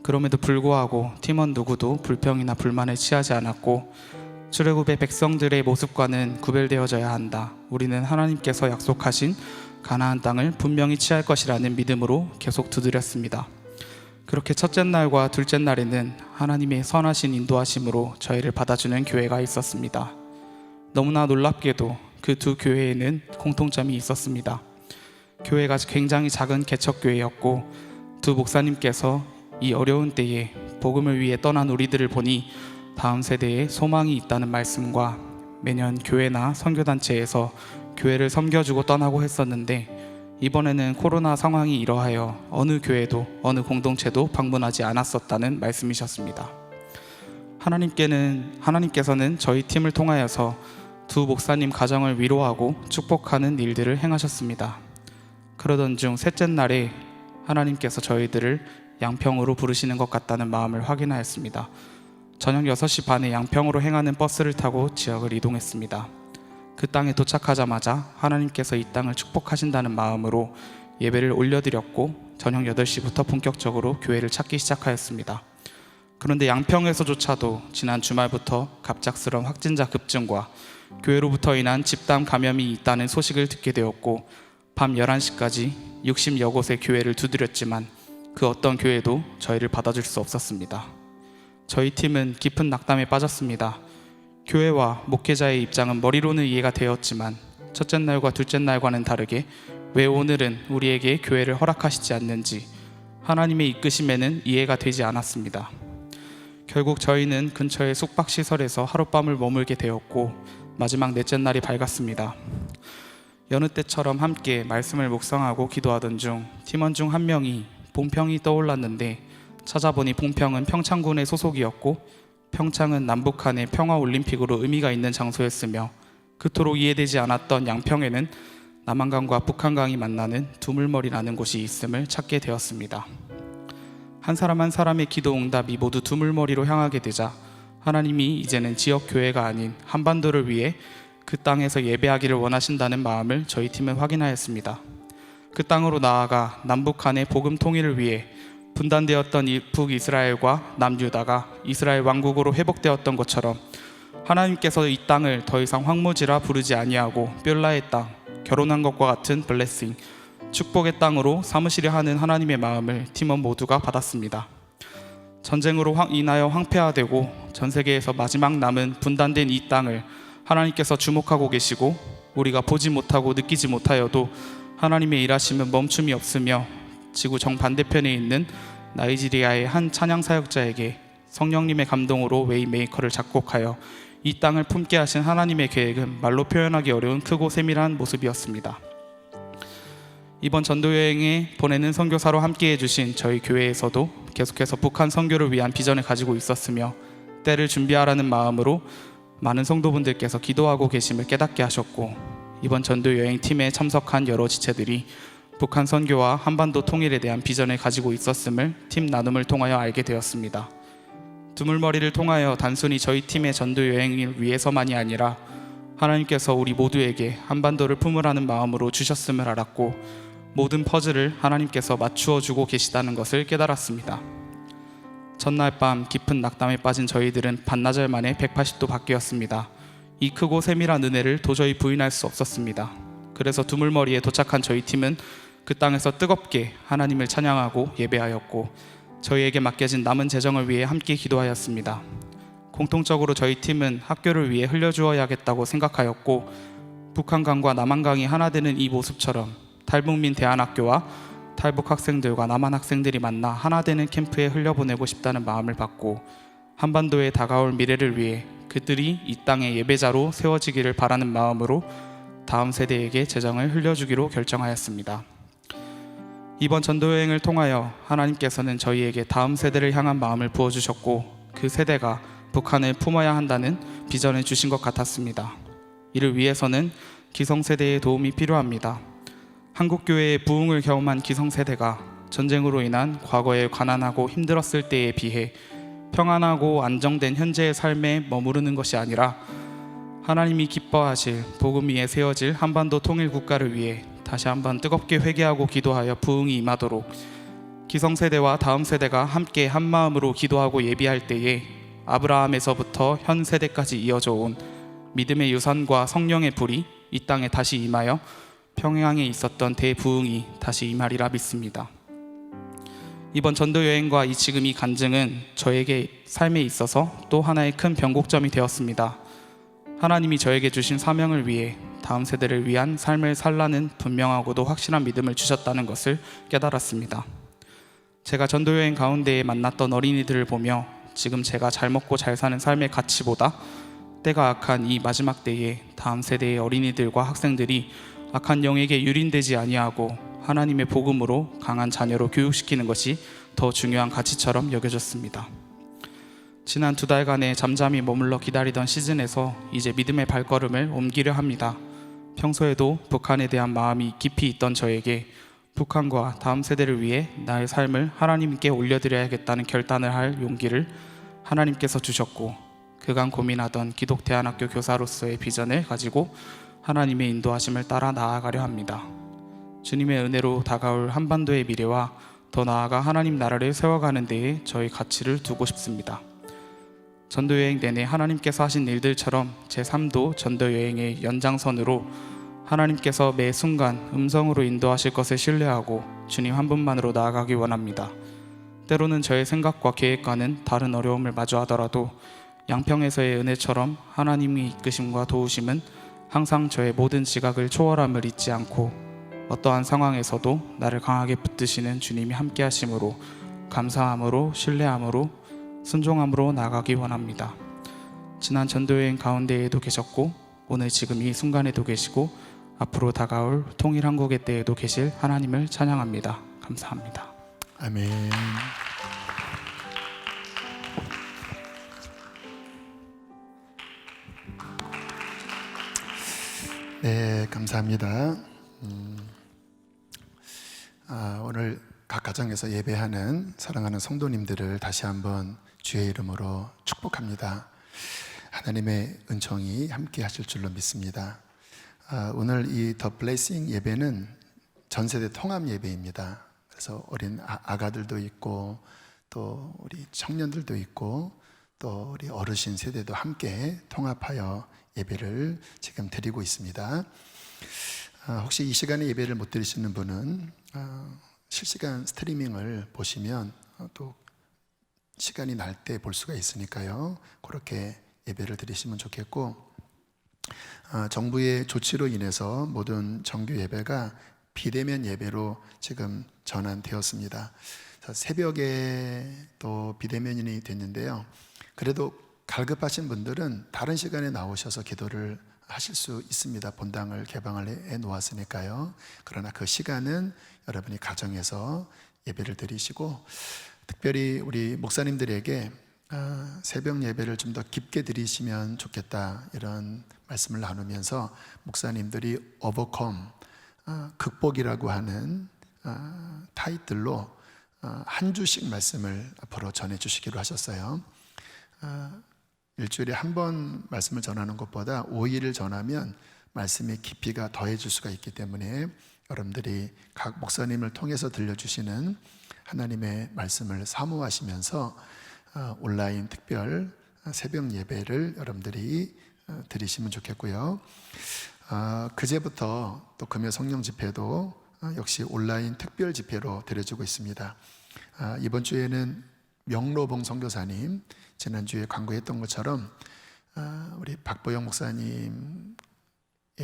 그럼에도 불구하고 팀원 누구도 불평이나 불만에 취하지 않았고 출애굽의 백성들의 모습과는 구별되어져야 한다. 우리는 하나님께서 약속하신 가나안 땅을 분명히 취할 것이라는 믿음으로 계속 두드렸습니다. 그렇게 첫째 날과 둘째 날에는 하나님의 선하신 인도하심으로 저희를 받아주는 교회가 있었습니다. 너무나 놀랍게도 그 두 교회에는 공통점이 있었습니다. 교회가 굉장히 작은 개척교회였고 두 목사님께서 이 어려운 때에 복음을 위해 떠난 우리들을 보니 다음 세대에 소망이 있다는 말씀과 매년 교회나 선교단체에서 교회를 섬겨주고 떠나고 했었는데 이번에는 코로나 상황이 이러하여 어느 교회도 어느 공동체도 방문하지 않았었다는 말씀이셨습니다. 하나님께서는 저희 팀을 통하여서 두 목사님 가정을 위로하고 축복하는 일들을 행하셨습니다. 그러던 중 셋째 날에 하나님께서 저희들을 양평으로 부르시는 것 같다는 마음을 확인하였습니다. 저녁 6시 반에 양평으로 행하는 버스를 타고 지역을 이동했습니다. 그 땅에 도착하자마자 하나님께서 이 땅을 축복하신다는 마음으로 예배를 올려드렸고 저녁 8시부터 본격적으로 교회를 찾기 시작하였습니다. 그런데 양평에서조차도 지난 주말부터 갑작스러운 확진자 급증과 교회로부터 인한 집단 감염이 있다는 소식을 듣게 되었고 밤 11시까지 60여 곳의 교회를 두드렸지만 그 어떤 교회도 저희를 받아줄 수 없었습니다. 저희 팀은 깊은 낙담에 빠졌습니다. 교회와 목회자의 입장은 머리로는 이해가 되었지만 첫째 날과 둘째 날과는 다르게 왜 오늘은 우리에게 교회를 허락하시지 않는지 하나님의 이끄심에는 이해가 되지 않았습니다. 결국 저희는 근처의 숙박시설에서 하룻밤을 머물게 되었고 마지막 넷째 날이 밝았습니다. 여느 때처럼 함께 말씀을 묵상하고 기도하던 중 팀원 중 한 명이 봉평이 떠올랐는데 찾아보니 봉평은 평창군의 소속이었고 평창은 남북한의 평화올림픽으로 의미가 있는 장소였으며 그토록 이해되지 않았던 양평에는 남한강과 북한강이 만나는 두물머리라는 곳이 있음을 찾게 되었습니다. 한 사람 한 사람의 기도 응답이 모두 두물머리로 향하게 되자 하나님이 이제는 지역 교회가 아닌 한반도를 위해 그 땅에서 예배하기를 원하신다는 마음을 저희 팀은 확인하였습니다. 그 땅으로 나아가 남북한의 복음 통일을 위해 분단되었던 북이스라엘과 남유다가 이스라엘 왕국으로 회복되었던 것처럼 하나님께서 이 땅을 더 이상 황무지라 부르지 아니하고 뻬라의 땅, 결혼한 것과 같은 블레싱, 축복의 땅으로 삼으시려 하는 하나님의 마음을 팀원 모두가 받았습니다. 전쟁으로 인하여 황폐화되고 전 세계에서 마지막 남은 분단된 이 땅을 하나님께서 주목하고 계시고 우리가 보지 못하고 느끼지 못하여도 하나님의 일하심은 멈춤이 없으며 지구 정반대편에 있는 나이지리아의 한 찬양 사역자에게 성령님의 감동으로 웨이메이커를 작곡하여 이 땅을 품게 하신 하나님의 계획은 말로 표현하기 어려운 크고 세밀한 모습이었습니다. 이번 전도여행에 보내는 선교사로 함께해 주신 저희 교회에서도 계속해서 북한 선교를 위한 비전을 가지고 있었으며 때를 준비하라는 마음으로 많은 성도분들께서 기도하고 계심을 깨닫게 하셨고 이번 전도여행 팀에 참석한 여러 지체들이 북한 선교와 한반도 통일에 대한 비전을 가지고 있었음을 팀 나눔을 통하여 알게 되었습니다. 두물머리를 통하여 단순히 저희 팀의 전도 여행을 위해서만이 아니라 하나님께서 우리 모두에게 한반도를 품으라는 마음으로 주셨음을 알았고, 모든 퍼즐을 하나님께서 맞추어 주고 계시다는 것을 깨달았습니다. 전날 밤 깊은 낙담에 빠진 저희들은 반나절 만에 180도 바뀌었습니다. 이 크고 세밀한 은혜를 도저히 부인할 수 없었습니다. 그래서 두물머리에 도착한 저희 팀은 그 땅에서 뜨겁게 하나님을 찬양하고 예배하였고, 저희에게 맡겨진 남은 재정을 위해 함께 기도하였습니다. 공통적으로 저희 팀은 학교를 위해 흘려주어야겠다고 생각하였고, 북한강과 남한강이 하나 되는 이 모습처럼 탈북민 대안학교와 탈북 학생들과 남한 학생들이 만나 하나 되는 캠프에 흘려보내고 싶다는 마음을 받고, 한반도에 다가올 미래를 위해 그들이 이 땅의 예배자로 세워지기를 바라는 마음으로 다음 세대에게 재정을 흘려주기로 결정하였습니다. 이번 전도여행을 통하여 하나님께서는 저희에게 다음 세대를 향한 마음을 부어주셨고, 그 세대가 북한을 품어야 한다는 비전을 주신 것 같았습니다. 이를 위해서는 기성세대의 도움이 필요합니다. 한국교회의 부흥을 경험한 기성세대가 전쟁으로 인한 과거에 가난하고 힘들었을 때에 비해 평안하고 안정된 현재의 삶에 머무르는 것이 아니라 하나님이 기뻐하실 복음 위에 세워질 한반도 통일 국가를 위해 다시 한번 뜨겁게 회개하고 기도하여 부흥이 임하도록 기성세대와 다음 세대가 함께 한마음으로 기도하고 예비할 때에 아브라함에서부터 현 세대까지 이어져 온 믿음의 유산과 성령의 불이 이 땅에 다시 임하여 평양에 있었던 대부흥이 다시 임하리라 믿습니다. 이번 전도여행과 지금 이 간증은 저에게 삶에 있어서 또 하나의 큰 변곡점이 되었습니다. 하나님이 저에게 주신 사명을 위해 다음 세대를 위한 삶을 살라는 분명하고도 확실한 믿음을 주셨다는 것을 깨달았습니다. 제가 전도여행 가운데에 만났던 어린이들을 보며 지금 제가 잘 먹고 잘 사는 삶의 가치보다 때가 악한 이 마지막 때에 다음 세대의 어린이들과 학생들이 악한 영에게 유린되지 아니하고 하나님의 복음으로 강한 자녀로 교육시키는 것이 더 중요한 가치처럼 여겨졌습니다. 지난 2달간의 잠잠히 머물러 기다리던 시즌에서 이제 믿음의 발걸음을 옮기려 합니다. 평소에도 북한에 대한 마음이 깊이 있던 저에게 북한과 다음 세대를 위해 나의 삶을 하나님께 올려드려야겠다는 결단을 할 용기를 하나님께서 주셨고, 그간 고민하던 기독대안학교 교사로서의 비전을 가지고 하나님의 인도하심을 따라 나아가려 합니다. 주님의 은혜로 다가올 한반도의 미래와 더 나아가 하나님 나라를 세워가는 데에 저희 가치를 두고 싶습니다. 전도여행 내내 하나님께서 하신 일들처럼 제 삶도 전도여행의 연장선으로 하나님께서 매 순간 음성으로 인도하실 것을 신뢰하고 주님 한 분만으로 나아가기 원합니다. 때로는 저의 생각과 계획과는 다른 어려움을 마주하더라도 양평에서의 은혜처럼 하나님의 이끄심과 도우심은 항상 저의 모든 지각을 초월함을 잊지 않고 어떠한 상황에서도 나를 강하게 붙드시는 주님이 함께 하심으로 감사함으로 신뢰함으로 순종함으로 나아가기 원합니다. 지난 전도여행 가운데에도 계셨고 오늘 지금 이 순간에도 계시고 앞으로 다가올 통일 한국의 때에도 계실 하나님을 찬양합니다. 감사합니다. 아멘. 네, 감사합니다. 오늘 각 가정에서 예배하는 사랑하는 성도님들을 다시 한번 주의 이름으로 축복합니다. 하나님의 은총이 함께 하실 줄로 믿습니다. 오늘 이 더 블레싱 예배는 전세대 통합 예배입니다. 그래서 어린 아가들도 있고 또 우리 청년들도 있고 또 우리 어르신 세대도 함께 통합하여 예배를 지금 드리고 있습니다. 혹시 이 시간에 예배를 못 드리시는 분은 실시간 스트리밍을 보시면 또 시간이 날 때 볼 수가 있으니까요. 그렇게 예배를 드리시면 좋겠고, 정부의 조치로 인해서 모든 정규 예배가 비대면 예배로 지금 전환되었습니다. 새벽에 또 비대면이 됐는데요. 그래도 갈급하신 분들은 다른 시간에 나오셔서 기도를 하실 수 있습니다. 본당을 개방을 해 놓았으니까요. 그러나 그 시간은 여러분이 가정에서 예배를 드리시고, 특별히 우리 목사님들에게 새벽 예배를 좀 더 깊게 드리시면 좋겠다, 이런 말씀을 나누면서 목사님들이 오버컴 극복이라고 하는 타이틀로 한 주씩 말씀을 앞으로 전해주시기로 하셨어요. 일주일에 한 번 말씀을 전하는 것보다 5일을 전하면 말씀의 깊이가 더해질 수가 있기 때문에 여러분들이 각 목사님을 통해서 들려주시는 하나님의 말씀을 사모하시면서 온라인 특별 새벽 예배를 여러분들이 드리시면 좋겠고요. 그제부터 또 금요 성령 집회도 역시 온라인 특별 집회로 드려지고 있습니다. 이번 주에는 명로봉 선교사님, 지난주에 광고했던 것처럼 우리 박보영 목사님의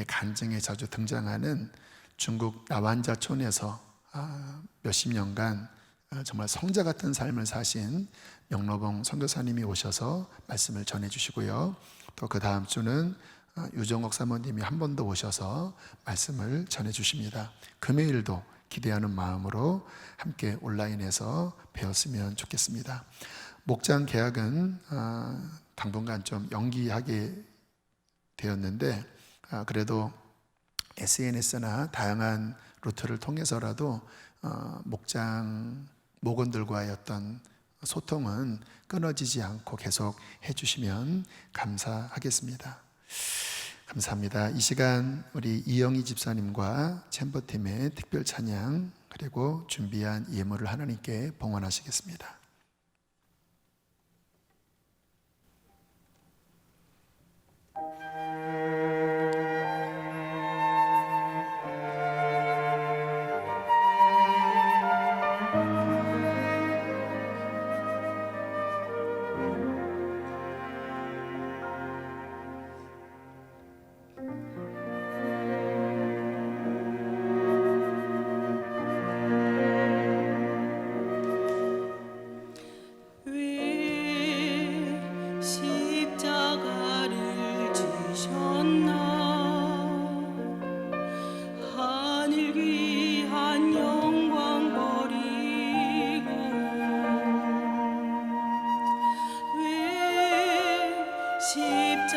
간증에 자주 등장하는 중국 나완자촌에서 몇십 년간 정말 성자 같은 삶을 사신 명로봉 선교사님이 오셔서 말씀을 전해주시고요. 또 그 다음 주는 유정옥 사모님이 한 번 더 오셔서 말씀을 전해주십니다. 금요일도 기대하는 마음으로 함께 온라인에서 배웠으면 좋겠습니다. 목장 계약은 당분간 좀 연기하게 되었는데 그래도 SNS나 다양한 루트를 통해서라도 목원들과의 어떤 소통은 끊어지지 않고 계속 해주시면 감사하겠습니다. 감사합니다. 이 시간 우리 이영희 집사님과 챔버팀의 특별 찬양 그리고 준비한 예물을 하나님께 봉헌하시겠습니다.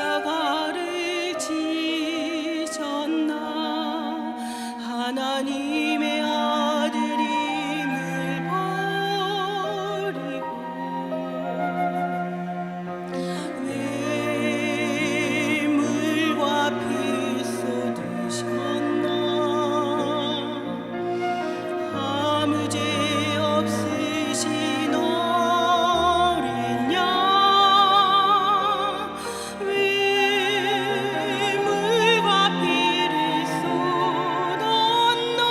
십자가를 지셨나 하나님의 아들임을 버리고 왜 물과 피 쏟으셨나 아무 죄 없으신 어린 양 왜 물과 피를 쏟았나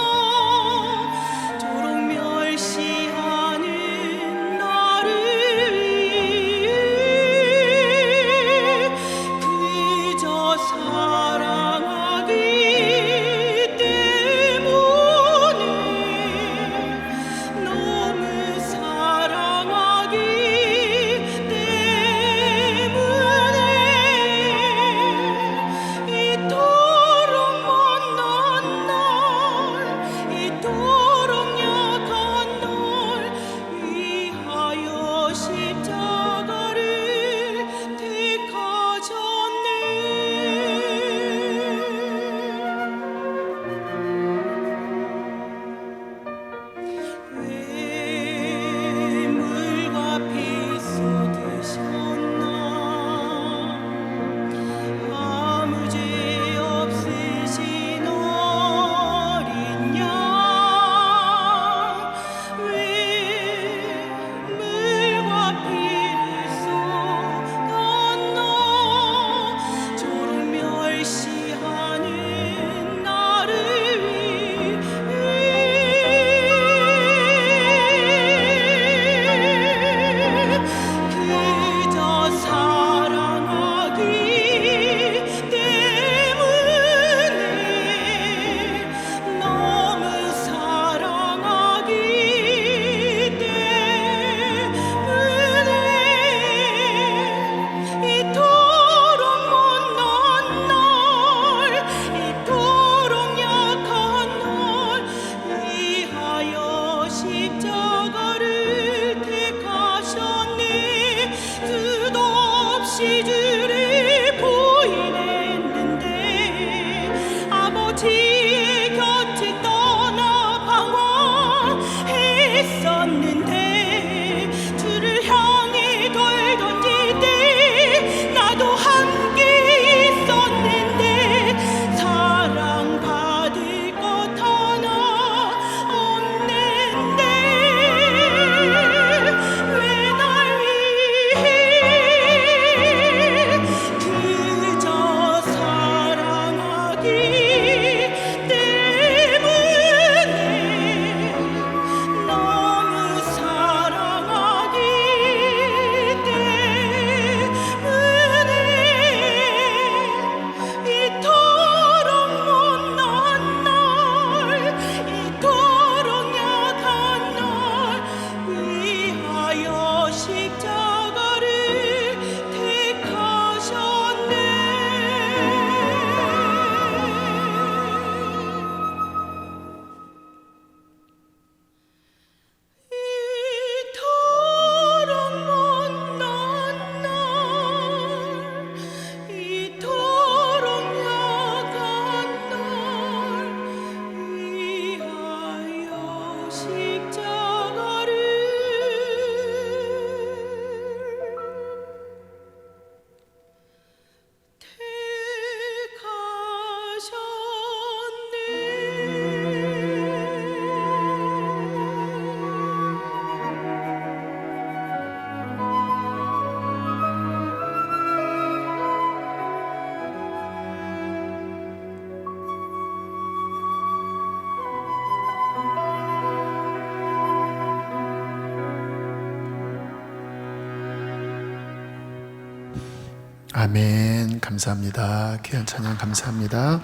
아멘. 감사합니다. 귀한 찬양 감사합니다.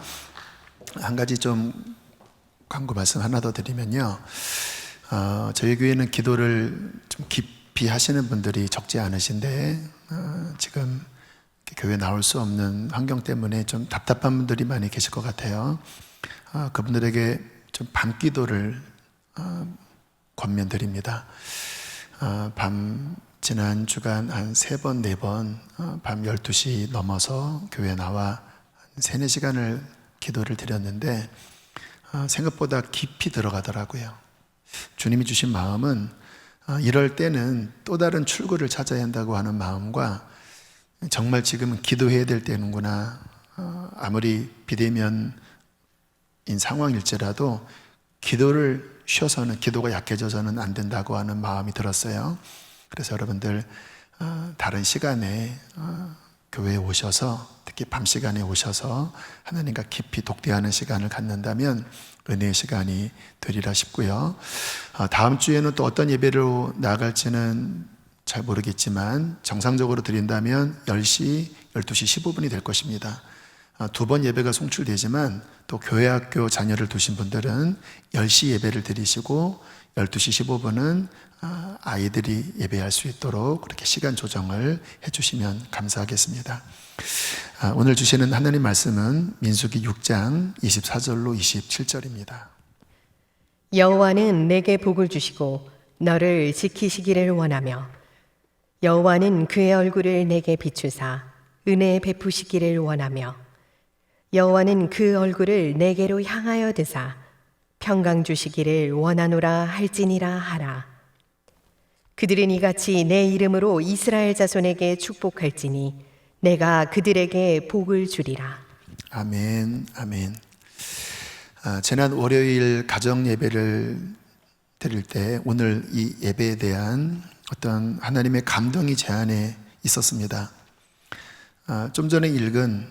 한 가지 좀 광고 말씀 하나 더 드리면요. 저희 교회는 기도를 좀 깊이 하시는 분들이 적지 않으신데 지금 교회 나올 수 없는 환경 때문에 좀 답답한 분들이 많이 계실 것 같아요. 그분들에게 좀 밤 기도를 권면드립니다. 지난 주간 한 3번, 4번 밤 12시 넘어서 교회에 나와 3, 4시간을 기도를 드렸는데 생각보다 깊이 들어가더라고요. 주님이 주신 마음은 이럴 때는 또 다른 출구를 찾아야 한다고 하는 마음과 정말 지금은 기도해야 될 때는구나, 아무리 비대면인 상황일지라도 기도를 쉬어서는, 기도가 약해져서는 안 된다고 하는 마음이 들었어요. 그래서 여러분들 다른 시간에 교회에 오셔서, 특히 밤 시간에 오셔서 하나님과 깊이 독대하는 시간을 갖는다면 은혜의 시간이 되리라 싶고요. 다음 주에는 또 어떤 예배로 나아갈지는 잘 모르겠지만 정상적으로 드린다면 10시, 12시 15분이 될 것입니다. 2번 예배가 송출되지만 또 교회학교 자녀를 두신 분들은 10시 예배를 드리시고 12시 15분은 아이들이 예배할 수 있도록 그렇게 시간 조정을 해주시면 감사하겠습니다. 오늘 주시는 하나님 말씀은 민수기 6장 24절로 27절입니다. 여호와는 내게 복을 주시고 너를 지키시기를 원하며 여호와는 그의 얼굴을 내게 비추사 은혜 베푸시기를 원하며 여호와는 그 얼굴을 내게로 향하여 드사 평강 주시기를 원하노라 할지니라 하라. 그들은 이같이 내 이름으로 이스라엘 자손에게 축복할지니 내가 그들에게 복을 주리라. 아멘, 아멘. 지난 월요일 가정 예배를 드릴 때 오늘 이 예배에 대한 어떤 하나님의 감동이 제 안에 있었습니다. 좀 전에 읽은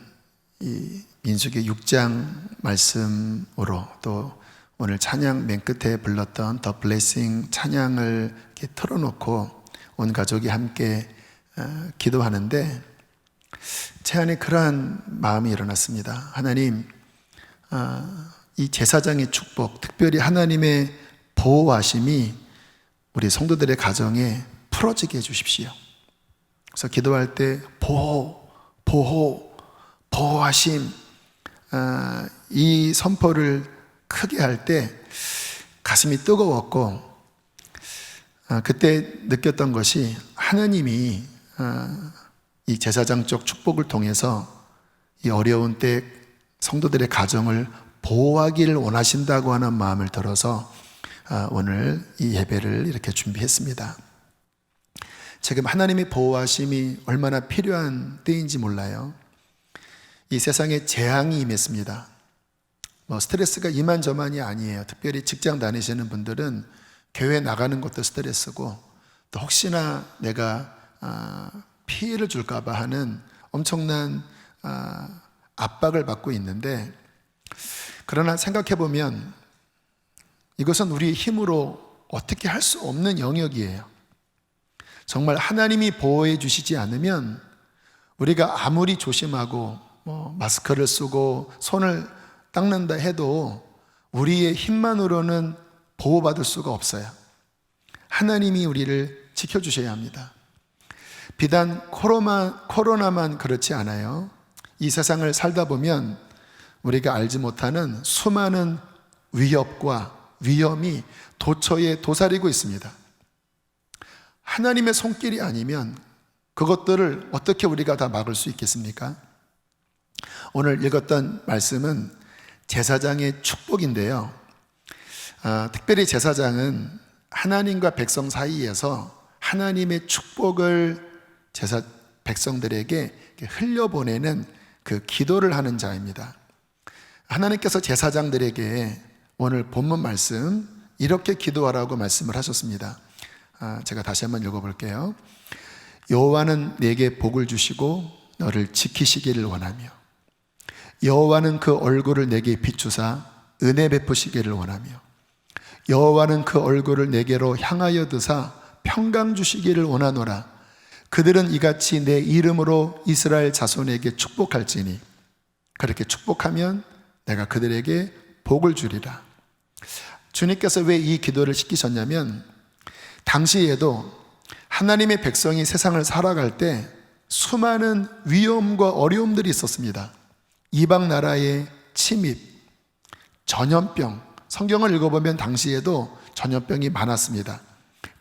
이 민수기 6장 말씀으로 또 오늘 찬양 맨 끝에 불렀던 The Blessing 찬양을 이렇게 틀어놓고 온 가족이 함께 기도하는데 제 안에 그러한 마음이 일어났습니다. 하나님, 이 제사장의 축복, 특별히 하나님의 보호하심이 우리 성도들의 가정에 풀어지게 해주십시오. 그래서 기도할 때 보호하심, 이 선포를 크게 할 때 가슴이 뜨거웠고, 그때 느꼈던 것이 하나님이 이 제사장 쪽 축복을 통해서 이 어려운 때 성도들의 가정을 보호하기를 원하신다고 하는 마음을 들어서 오늘 이 예배를 이렇게 준비했습니다. 지금 하나님의 보호하심이 얼마나 필요한 때인지 몰라요. 이 세상에 재앙이 임했습니다. 스트레스가 이만저만이 아니에요. 특별히 직장 다니시는 분들은 교회 나가는 것도 스트레스고 또 혹시나 내가 피해를 줄까 봐 하는 엄청난 압박을 받고 있는데, 그러나 생각해 보면 이것은 우리의 힘으로 어떻게 할 수 없는 영역이에요. 정말 하나님이 보호해 주시지 않으면 우리가 아무리 조심하고 마스크를 쓰고 손을 닦는다 해도 우리의 힘만으로는 보호받을 수가 없어요. 하나님이 우리를 지켜주셔야 합니다. 비단 코로나만 그렇지 않아요. 이 세상을 살다 보면 우리가 알지 못하는 수많은 위협과 위험이 도처에 도사리고 있습니다. 하나님의 손길이 아니면 그것들을 어떻게 우리가 다 막을 수 있겠습니까? 오늘 읽었던 말씀은 제사장의 축복인데요. 특별히 제사장은 하나님과 백성 사이에서 하나님의 축복을 백성들에게 흘려보내는 그 기도를 하는 자입니다. 하나님께서 제사장들에게 오늘 본문 말씀 이렇게 기도하라고 말씀을 하셨습니다. 제가 다시 한번 읽어볼게요. 여호와는 내게 복을 주시고 너를 지키시기를 원하며 여호와는 그 얼굴을 내게 비추사 은혜 베푸시기를 원하며 여호와는 그 얼굴을 내게로 향하여 드사 평강 주시기를 원하노라. 그들은 이같이 내 이름으로 이스라엘 자손에게 축복할지니 그렇게 축복하면 내가 그들에게 복을 주리라. 주님께서 왜 이 기도를 시키셨냐면 당시에도 하나님의 백성이 세상을 살아갈 때 수많은 위험과 어려움들이 있었습니다. 이방 나라의 침입, 전염병, 성경을 읽어보면 당시에도 전염병이 많았습니다.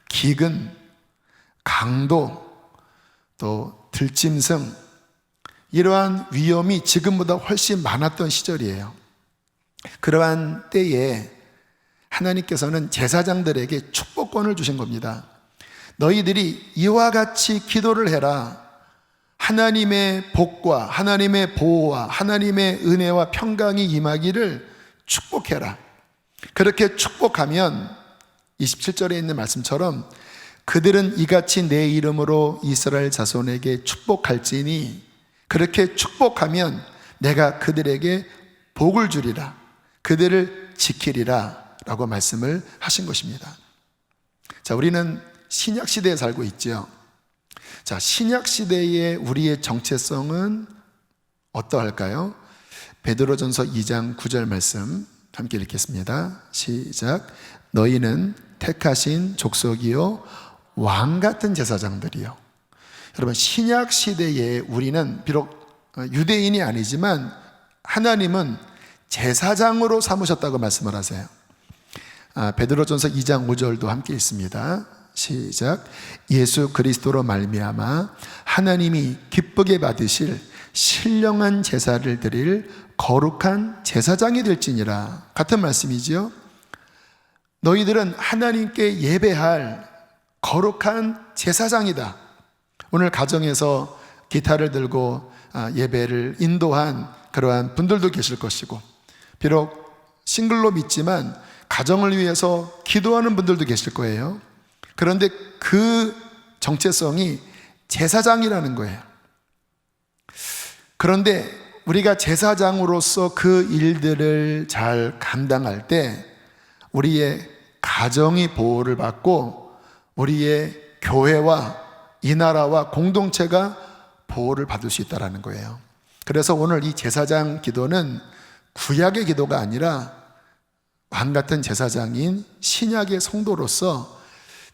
기근, 강도, 또 들짐승, 이러한 위험이 지금보다 훨씬 많았던 시절이에요. 그러한 때에 하나님께서는 제사장들에게 축복권을 주신 겁니다. 너희들이 이와 같이 기도를 해라. 하나님의 복과 하나님의 보호와 하나님의 은혜와 평강이 임하기를 축복해라. 그렇게 축복하면 27절에 있는 말씀처럼 그들은 이같이 내 이름으로 이스라엘 자손에게 축복할지니 그렇게 축복하면 내가 그들에게 복을 주리라. 그들을 지키리라 라고 말씀을 하신 것입니다. 자, 우리는 신약 시대에 살고 있죠. 자, 신약 시대의 우리의 정체성은 어떠할까요? 베드로전서 2장 9절 말씀 함께 읽겠습니다. 시작. 너희는 택하신 족속이요 왕 같은 제사장들이요. 여러분, 신약 시대에 우리는 비록 유대인이 아니지만 하나님은 제사장으로 삼으셨다고 말씀을 하세요. 베드로전서 2장 5절도 함께 읽습니다. 시작. 예수 그리스도로 말미암아 하나님이 기쁘게 받으실 신령한 제사를 드릴 거룩한 제사장이 될지니라. 같은 말씀이지요. 너희들은 하나님께 예배할 거룩한 제사장이다. 오늘 가정에서 기타를 들고 예배를 인도한 그러한 분들도 계실 것이고, 비록 싱글로 믿지만 가정을 위해서 기도하는 분들도 계실 거예요. 그런데 그 정체성이 제사장이라는 거예요. 그런데 우리가 제사장으로서 그 일들을 잘 감당할 때 우리의 가정이 보호를 받고 우리의 교회와 이 나라와 공동체가 보호를 받을 수 있다는 거예요. 그래서 오늘 이 제사장 기도는 구약의 기도가 아니라 왕 같은 제사장인 신약의 성도로서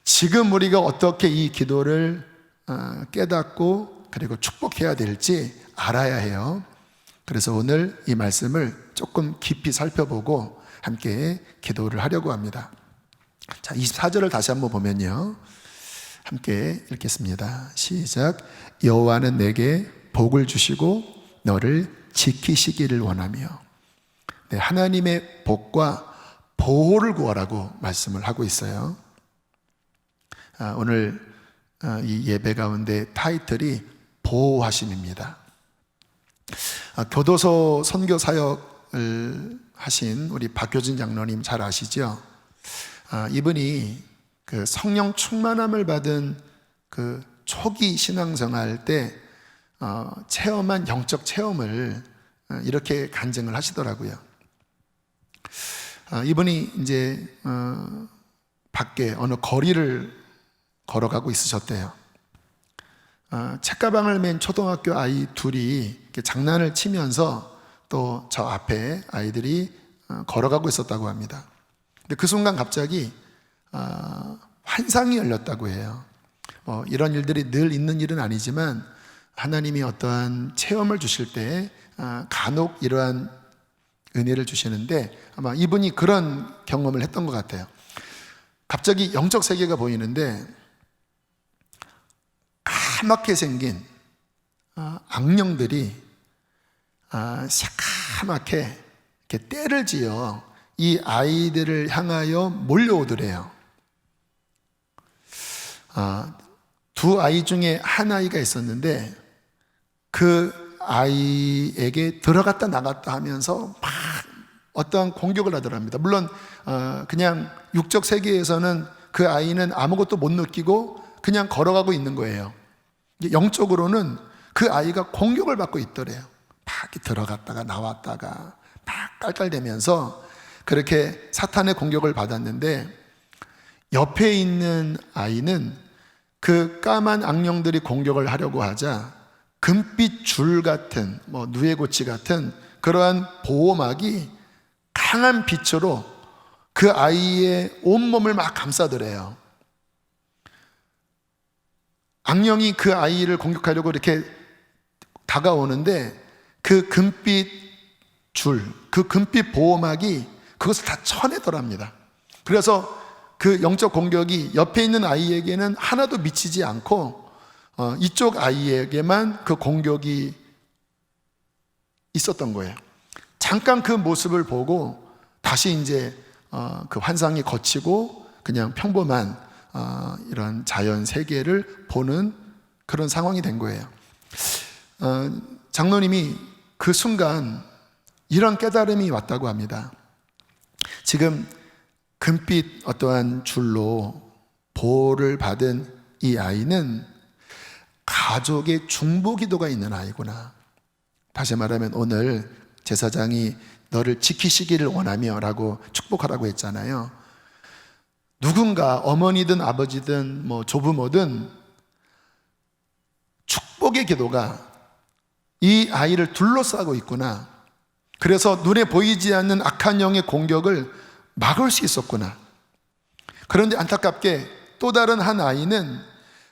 지금 우리가 어떻게 이 기도를 깨닫고 그리고 축복해야 될지 알아야 해요. 그래서 오늘 이 말씀을 조금 깊이 살펴보고 함께 기도를 하려고 합니다. 자, 24절을 다시 한번 보면요, 함께 읽겠습니다. 시작. 여호와는 내게 복을 주시고 너를 지키시기를 원하며. 네, 하나님의 복과 보호를 구하라고 말씀을 하고 있어요. 오늘 이 예배 가운데 타이틀이 보호하심입니다. 교도소 선교 사역을 하신 우리 박효진 장로님 잘 아시죠? 이분이 그 성령 충만함을 받은 그 초기 신앙생활 때 체험한 영적 체험을 이렇게 간증을 하시더라고요. 이분이 이제 밖에 어느 거리를 걸어가고 있으셨대요. 책가방을 맨 초등학교 아이 둘이 이렇게 장난을 치면서 또 저 앞에 아이들이 걸어가고 있었다고 합니다. 근데 그 순간 갑자기 환상이 열렸다고 해요. 이런 일들이 늘 있는 일은 아니지만 하나님이 어떠한 체험을 주실 때 간혹 이러한 은혜를 주시는데 아마 이분이 그런 경험을 했던 것 같아요. 갑자기 영적 세계가 보이는데 까맣게 생긴 악령들이 새까맣게 이렇게 떼를 지어 이 아이들을 향하여 몰려오더래요. 두 아이 중에 한 아이가 있었는데 그 아이에게 들어갔다 나갔다 하면서 막 어떠한 공격을 하더랍니다. 물론 그냥 육적 세계에서는 그 아이는 아무것도 못 느끼고 그냥 걸어가고 있는 거예요. 영적으로는 그 아이가 공격을 받고 있더래요. 막 들어갔다가 나왔다가 막 깔깔대면서 그렇게 사탄의 공격을 받았는데 옆에 있는 아이는 그 까만 악령들이 공격을 하려고 하자 금빛 줄 같은 누에고치 같은 그러한 보호막이 강한 빛으로 그 아이의 온몸을 막 감싸더래요. 악령이 그 아이를 공격하려고 이렇게 다가오는데 그 금빛 줄, 그 금빛 보호막이 그것을 다 쳐내더랍니다. 그래서 그 영적 공격이 옆에 있는 아이에게는 하나도 미치지 않고 이쪽 아이에게만 그 공격이 있었던 거예요. 잠깐 그 모습을 보고 다시 이제 그 환상이 거치고 그냥 평범한 이런 자연 세계를 보는 그런 상황이 된 거예요. 장로님이 그 순간 이런 깨달음이 왔다고 합니다. 지금 금빛 어떠한 줄로 보호를 받은 이 아이는 가족의 중보기도가 있는 아이구나. 다시 말하면 오늘 제사장이 너를 지키시기를 원하며 라고 축복하라고 했잖아요. 누군가 어머니든 아버지든 조부모든 축복의 기도가 이 아이를 둘러싸고 있구나. 그래서 눈에 보이지 않는 악한 영의 공격을 막을 수 있었구나. 그런데 안타깝게 또 다른 한 아이는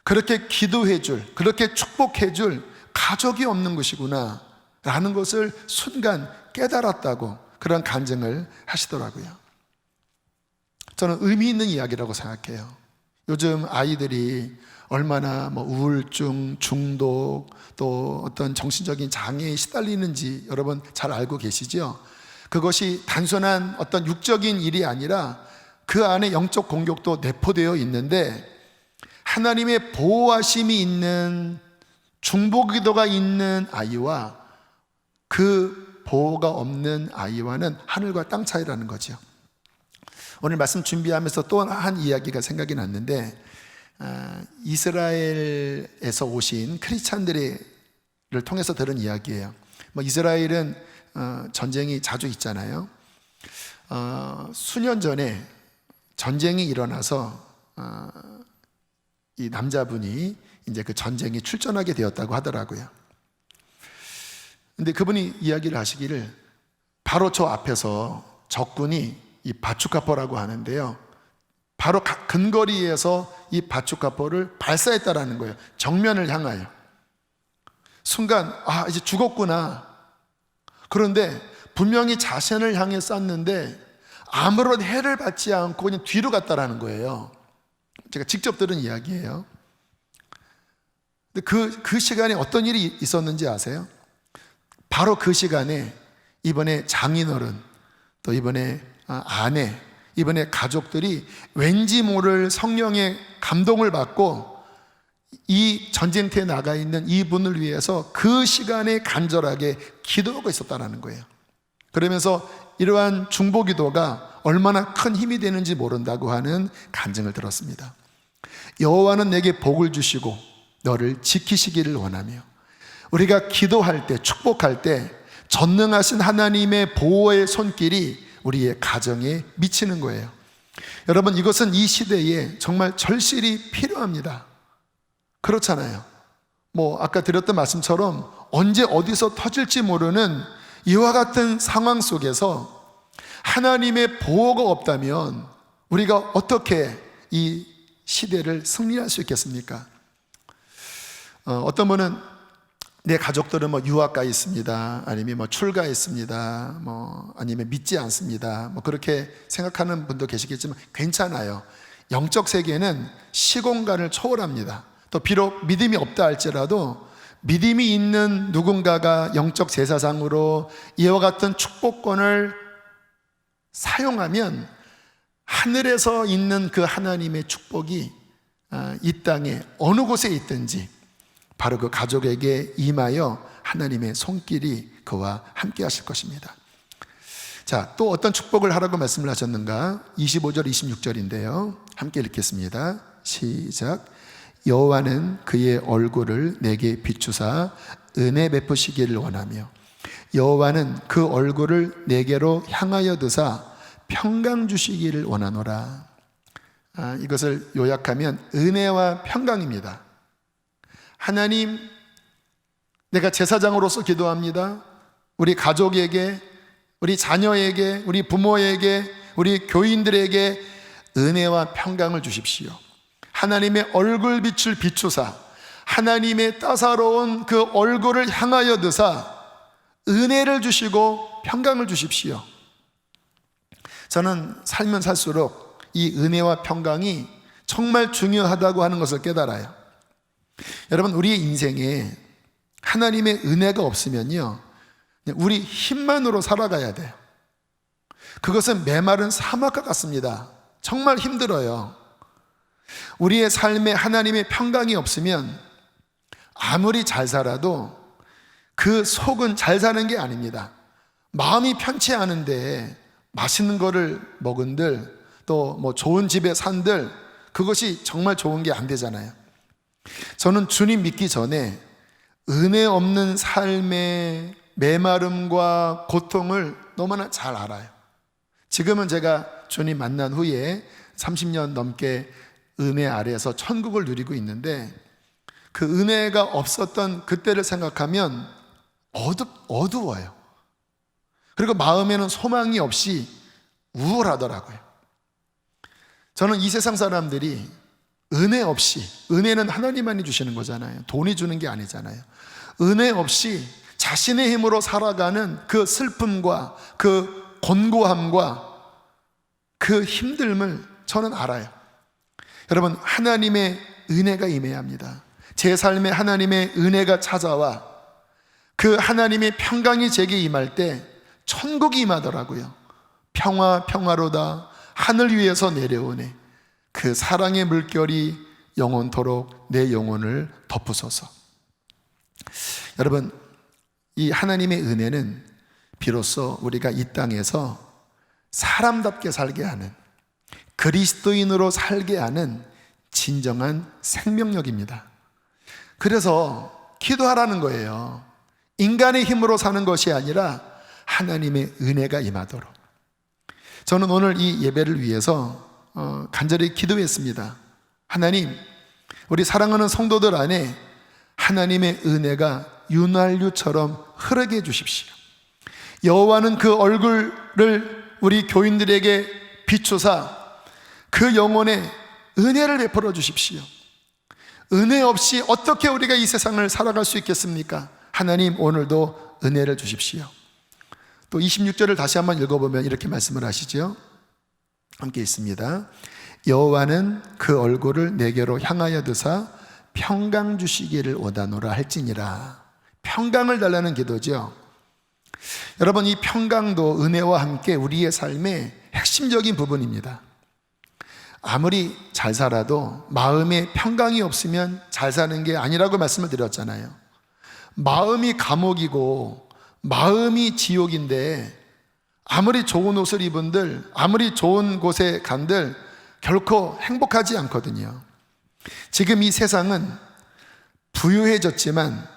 그렇게 기도해줄, 그렇게 축복해줄 가족이 없는 것이구나 라는 것을 순간 깨달았다고 그런 간증을 하시더라고요. 저는 의미 있는 이야기라고 생각해요. 요즘 아이들이 얼마나 우울증, 중독, 또 어떤 정신적인 장애에 시달리는지 여러분 잘 알고 계시죠? 그것이 단순한 어떤 육적인 일이 아니라 그 안에 영적 공격도 내포되어 있는데 하나님의 보호하심이 있는 중보기도가 있는 아이와 그 보호가 없는 아이와는 하늘과 땅 차이라는 거죠. 오늘 말씀 준비하면서 또 한 이야기가 생각이 났는데 이스라엘에서 오신 크리스찬들을 통해서 들은 이야기예요. 이스라엘은 전쟁이 자주 있잖아요. 수년 전에 전쟁이 일어나서 이 남자분이 이제 그 전쟁에 출전하게 되었다고 하더라고요. 근데 그분이 이야기를 하시기를 바로 저 앞에서 적군이 이 바추카포라고 하는데요, 바로 근거리에서 이 바추카포를 발사했다라는 거예요. 정면을 향하여. 순간 이제 죽었구나. 그런데 분명히 자신을 향해 쐈는데 아무런 해를 받지 않고 그냥 뒤로 갔다라는 거예요. 제가 직접 들은 이야기예요. 근데 그 시간에 어떤 일이 있었는지 아세요? 바로 그 시간에 이번에 장인어른, 또 이번에 아내, 이번에 가족들이 왠지 모를 성령의 감동을 받고 이 전쟁터에 나가 있는 이분을 위해서 그 시간에 간절하게 기도하고 있었다는 거예요. 그러면서 이러한 중보기도가 얼마나 큰 힘이 되는지 모른다고 하는 간증을 들었습니다. 여호와는 내게 복을 주시고 너를 지키시기를 원하며, 우리가 기도할 때, 축복할 때 전능하신 하나님의 보호의 손길이 우리의 가정에 미치는 거예요. 여러분, 이것은 이 시대에 정말 절실히 필요합니다. 그렇잖아요. 아까 드렸던 말씀처럼 언제 어디서 터질지 모르는 이와 같은 상황 속에서 하나님의 보호가 없다면 우리가 어떻게 이 시대를 승리할 수 있겠습니까? 어떤 분은 내 가족들은 유학 가 있습니다, 아니면 출가 있습니다, 아니면 믿지 않습니다, 그렇게 생각하는 분도 계시겠지만 괜찮아요. 영적 세계는 시공간을 초월합니다. 또 비록 믿음이 없다 할지라도 믿음이 있는 누군가가 영적 제사장으로 이와 같은 축복권을 사용하면 하늘에서 있는 그 하나님의 축복이 이 땅에 어느 곳에 있든지 바로 그 가족에게 임하여 하나님의 손길이 그와 함께 하실 것입니다. 자, 또 어떤 축복을 하라고 말씀을 하셨는가? 25절 26절인데요 함께 읽겠습니다. 시작. 여호와는 그의 얼굴을 내게 비추사 은혜 베푸시기를 원하며, 여호와는 그 얼굴을 내게로 향하여 드사 평강 주시기를 원하노라. 이것을 요약하면 은혜와 평강입니다. 하나님, 내가 제사장으로서 기도합니다. 우리 가족에게, 우리 자녀에게, 우리 부모에게, 우리 교인들에게 은혜와 평강을 주십시오. 하나님의 얼굴빛을 비추사 하나님의 따사로운 그 얼굴을 향하여 드사 은혜를 주시고 평강을 주십시오. 저는 살면 살수록 이 은혜와 평강이 정말 중요하다고 하는 것을 깨달아요. 여러분, 우리의 인생에 하나님의 은혜가 없으면요, 우리 힘만으로 살아가야 돼요. 그것은 메마른 사막과 같습니다. 정말 힘들어요. 우리의 삶에 하나님의 평강이 없으면 아무리 잘 살아도 그 속은 잘 사는 게 아닙니다. 마음이 편치 않은데 맛있는 거를 먹은들, 또 뭐 좋은 집에 산들, 그것이 정말 좋은 게 안 되잖아요. 저는 주님 믿기 전에 은혜 없는 삶의 메마름과 고통을 너무나 잘 알아요. 지금은 제가 주님 만난 후에 30년 넘게 은혜 아래에서 천국을 누리고 있는데, 그 은혜가 없었던 그때를 생각하면 어두워요. 그리고 마음에는 소망이 없이 우울하더라고요. 저는 이 세상 사람들이 은혜 없이, 은혜는 하나님만이 주시는 거잖아요. 돈이 주는 게 아니잖아요. 은혜 없이 자신의 힘으로 살아가는 그 슬픔과 그 곤고함과 그 힘듦을 저는 알아요. 여러분, 하나님의 은혜가 임해야 합니다. 제 삶에 하나님의 은혜가 찾아와 그 하나님의 평강이 제게 임할 때 천국이 임하더라고요. 평화로다 하늘 위에서 내려오네. 그 사랑의 물결이 영원토록 내 영혼을 덮으소서. 여러분, 이 하나님의 은혜는 비로소 우리가 이 땅에서 사람답게 살게 하는, 그리스도인으로 살게 하는 진정한 생명력입니다. 그래서 기도하라는 거예요. 인간의 힘으로 사는 것이 아니라 하나님의 은혜가 임하도록. 저는 오늘 이 예배를 위해서 간절히 기도했습니다. 하나님, 우리 사랑하는 성도들 안에 하나님의 은혜가 윤활유처럼 흐르게 해주십시오. 여호와는 그 얼굴을 우리 교인들에게 비추사 그 영혼에 은혜를 베풀어 주십시오. 은혜 없이 어떻게 우리가 이 세상을 살아갈 수 있겠습니까? 하나님, 오늘도 은혜를 주십시오. 또 26절을 다시 한번 읽어보면 이렇게 말씀을 하시죠. 함께 있습니다. 여호와는 그 얼굴을 내게로 향하여 드사 평강 주시기를 원하노라 할지니라. 평강을 달라는 기도죠. 여러분, 이 평강도 은혜와 함께 우리의 삶의 핵심적인 부분입니다. 아무리 잘 살아도 마음에 평강이 없으면 잘 사는 게 아니라고 말씀을 드렸잖아요. 마음이 감옥이고 마음이 지옥인데 아무리 좋은 옷을 입은들, 아무리 좋은 곳에 간들 결코 행복하지 않거든요. 지금 이 세상은 부유해졌지만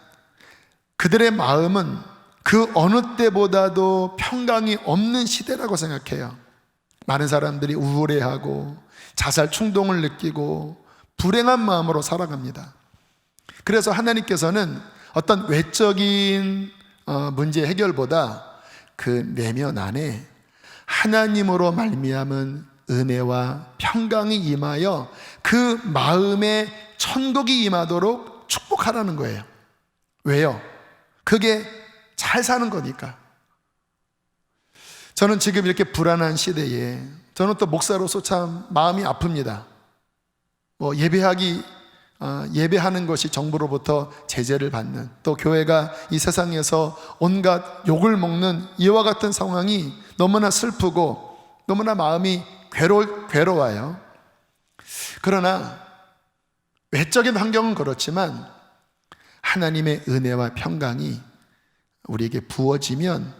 그들의 마음은 그 어느 때보다도 평강이 없는 시대라고 생각해요. 많은 사람들이 우울해하고 자살 충동을 느끼고 불행한 마음으로 살아갑니다. 그래서 하나님께서는 어떤 외적인 문제 해결보다 그 내면 안에 하나님으로 말미암은 은혜와 평강이 임하여 그 마음에 천국이 임하도록 축복하라는 거예요. 왜요? 그게 잘 사는 거니까. 저는 지금 이렇게 불안한 시대에 저는 또 목사로서 참 마음이 아픕니다. 예배하는 것이 정부로부터 제재를 받는, 또 교회가 이 세상에서 온갖 욕을 먹는 이와 같은 상황이 너무나 슬프고 너무나 마음이 괴로워요. 그러나 외적인 환경은 그렇지만 하나님의 은혜와 평강이 우리에게 부어지면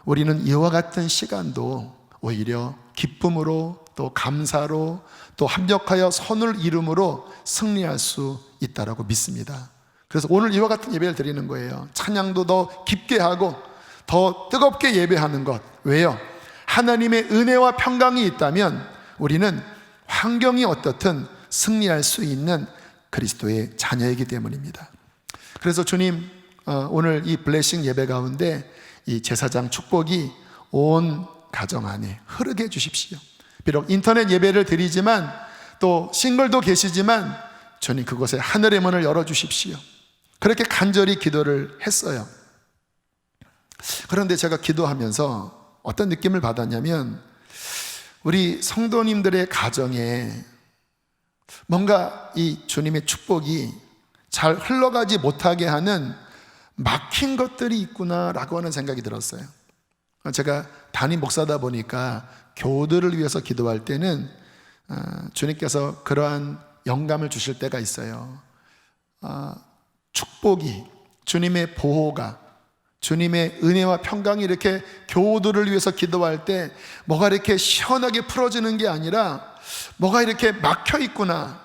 우리는 이와 같은 시간도 오히려 기쁨으로, 또 감사로, 또 합력하여 선을 이름으로 승리할 수 있다라고 믿습니다. 그래서 오늘 이와 같은 예배를 드리는 거예요. 찬양도 더 깊게 하고 더 뜨겁게 예배하는 것. 왜요? 하나님의 은혜와 평강이 있다면 우리는 환경이 어떻든 승리할 수 있는 그리스도의 자녀이기 때문입니다. 그래서 주님, 오늘 이 블레싱 예배 가운데 이 제사장 축복이 온 가정 안에 흐르게 해주십시오. 비록 인터넷 예배를 드리지만 또 싱글도 계시지만 주님, 그곳에 하늘의 문을 열어주십시오. 그렇게 간절히 기도를 했어요. 그런데 제가 기도하면서 어떤 느낌을 받았냐면, 우리 성도님들의 가정에 뭔가 이 주님의 축복이 잘 흘러가지 못하게 하는 막힌 것들이 있구나라고 하는 생각이 들었어요. 제가 담임 목사다 보니까 교우들을 위해서 기도할 때는 주님께서 그러한 영감을 주실 때가 있어요. 축복이, 주님의 보호가, 주님의 은혜와 평강이 이렇게 교우들을 위해서 기도할 때 뭐가 이렇게 시원하게 풀어지는 게 아니라 뭐가 이렇게 막혀 있구나,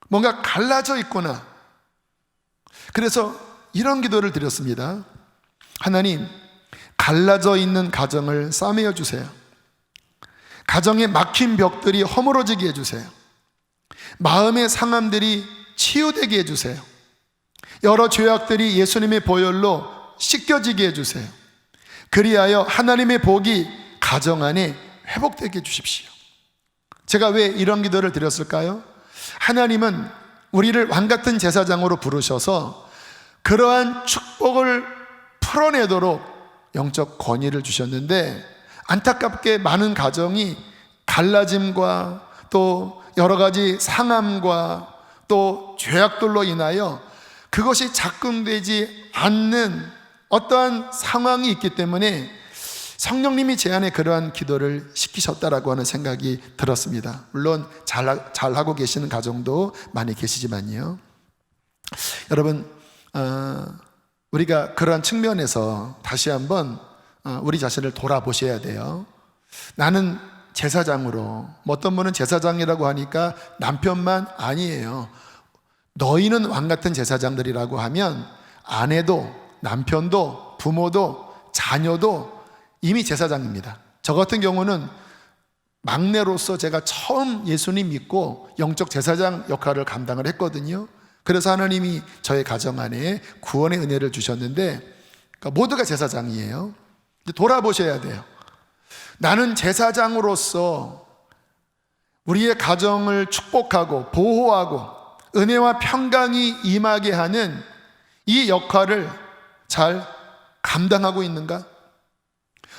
뭔가 갈라져 있구나. 그래서 이런 기도를 드렸습니다. 하나님, 갈라져 있는 가정을 싸매어 주세요. 가정에 막힌 벽들이 허물어지게 해주세요. 마음의 상함들이 치유되게 해주세요. 여러 죄악들이 예수님의 보혈로 씻겨지게 해주세요. 그리하여 하나님의 복이 가정 안에 회복되게 해주십시오. 제가 왜 이런 기도를 드렸을까요? 하나님은 우리를 왕같은 제사장으로 부르셔서 그러한 축복을 풀어내도록 영적 권위를 주셨는데, 안타깝게 많은 가정이 갈라짐과 또 여러 가지 상함과 또 죄악들로 인하여 그것이 작동되지 않는 어떠한 상황이 있기 때문에 성령님이 제 안에 그러한 기도를 시키셨다라고 하는 생각이 들었습니다. 물론 잘하고 계시는 가정도 많이 계시지만요. 여러분, 우리가 그러한 측면에서 다시 한번 우리 자신을 돌아보셔야 돼요. 나는 제사장으로, 어떤 분은 제사장이라고 하니까 남편만 아니에요. 너희는 왕같은 제사장들이라고 하면 아내도 남편도 부모도 자녀도 이미 제사장입니다. 저 같은 경우는 막내로서 제가 처음 예수님 믿고 영적 제사장 역할을 감당을 했거든요. 그래서 하나님이 저의 가정 안에 구원의 은혜를 주셨는데, 그러니까 모두가 제사장이에요. 돌아보셔야 돼요. 나는 제사장으로서 우리의 가정을 축복하고 보호하고 은혜와 평강이 임하게 하는 이 역할을 잘 감당하고 있는가?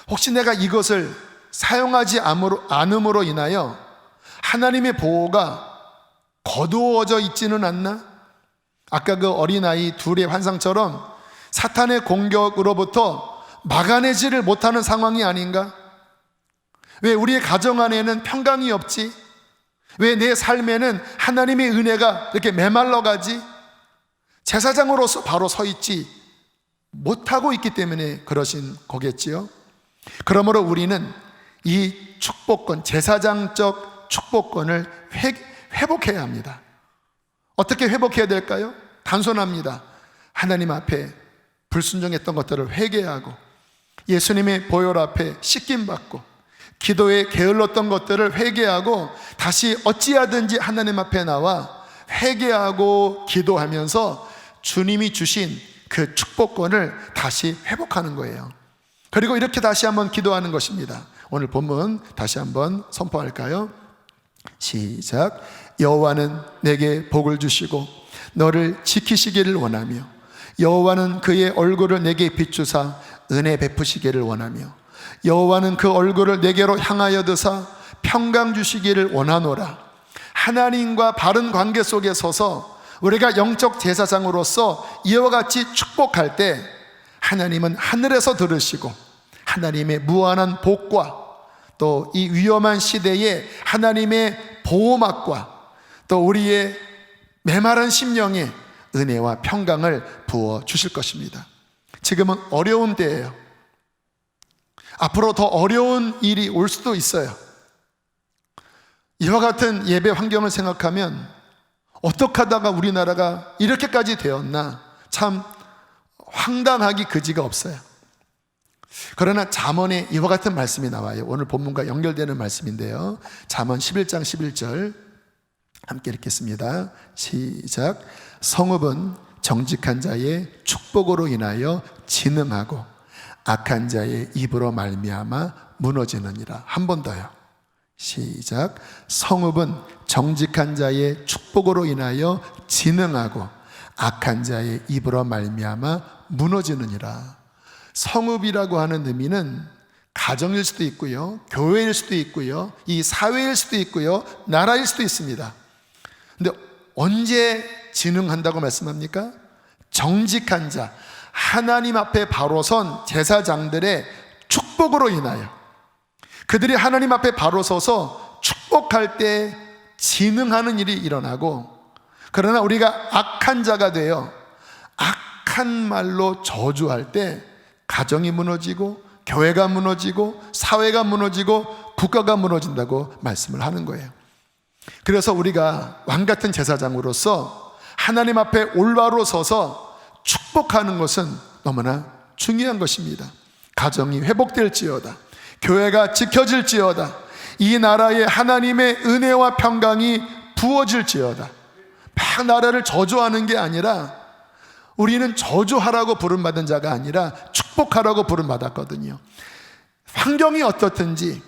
혹시 내가 이것을 사용하지 않음으로 인하여 하나님의 보호가 거두어져 있지는 않나? 아까 그 어린아이 둘의 환상처럼 사탄의 공격으로부터 막아내지를 못하는 상황이 아닌가? 왜 우리의 가정 안에는 평강이 없지? 왜 내 삶에는 하나님의 은혜가 이렇게 메말라 가지? 제사장으로서 바로 서 있지 못하고 있기 때문에 그러신 거겠지요. 그러므로 우리는 이 축복권, 제사장적 축복권을 회복해야 합니다. 어떻게 회복해야 될까요? 단순합니다. 하나님 앞에 불순종했던 것들을 회개하고 예수님의 보혈 앞에 씻김받고 기도에 게을렀던 것들을 회개하고 다시 어찌하든지 하나님 앞에 나와 회개하고 기도하면서 주님이 주신 그 축복권을 다시 회복하는 거예요. 그리고 이렇게 다시 한번 기도하는 것입니다. 오늘 본문 다시 한번 선포할까요? 시작. 여호와는 내게 복을 주시고 너를 지키시기를 원하며 여호와는 그의 얼굴을 내게 비추사 은혜 베푸시기를 원하며 여호와는 그 얼굴을 내게로 향하여 드사 평강 주시기를 원하노라. 하나님과 바른 관계 속에 서서 우리가 영적 제사장으로서 이와 같이 축복할 때 하나님은 하늘에서 들으시고 하나님의 무한한 복과 또 이 위험한 시대에 하나님의 보호막과 또 우리의 메마른 심령에 은혜와 평강을 부어 주실 것입니다. 지금은 어려운 때예요. 앞으로 더 어려운 일이 올 수도 있어요. 이와 같은 예배 환경을 생각하면 어떻게 하다가 우리나라가 이렇게까지 되었나 참 황당하기 그지가 없어요. 그러나 잠언에 이와 같은 말씀이 나와요. 오늘 본문과 연결되는 말씀인데요. 잠언 11장 11절 함께 읽겠습니다. 시작. 성읍은 정직한 자의 축복으로 인하여 진흥하고 악한 자의 입으로 말미암아 무너지느니라. 한 번 더요. 시작. 성읍은 정직한 자의 축복으로 인하여 진흥하고 악한 자의 입으로 말미암아 무너지느니라. 성읍이라고 하는 의미는 가정일 수도 있고요, 교회일 수도 있고요, 이 사회일 수도 있고요, 나라일 수도 있습니다. 근데 언제 진흥한다고 말씀합니까? 정직한 자, 하나님 앞에 바로 선 제사장들의 축복으로 인하여, 그들이 하나님 앞에 바로 서서 축복할 때 진흥하는 일이 일어나고, 그러나 우리가 악한 자가 되어 악한 말로 저주할 때 가정이 무너지고 교회가 무너지고 사회가 무너지고 국가가 무너진다고 말씀을 하는 거예요. 그래서 우리가 왕같은 제사장으로서 하나님 앞에 올바로 서서 축복하는 것은 너무나 중요한 것입니다. 가정이 회복될지어다, 교회가 지켜질지어다, 이 나라에 하나님의 은혜와 평강이 부어질지어다. 막 나라를 저주하는 게 아니라, 우리는 저주하라고 부름받은 자가 아니라 축복하라고 부름받았거든요. 환경이 어떻든지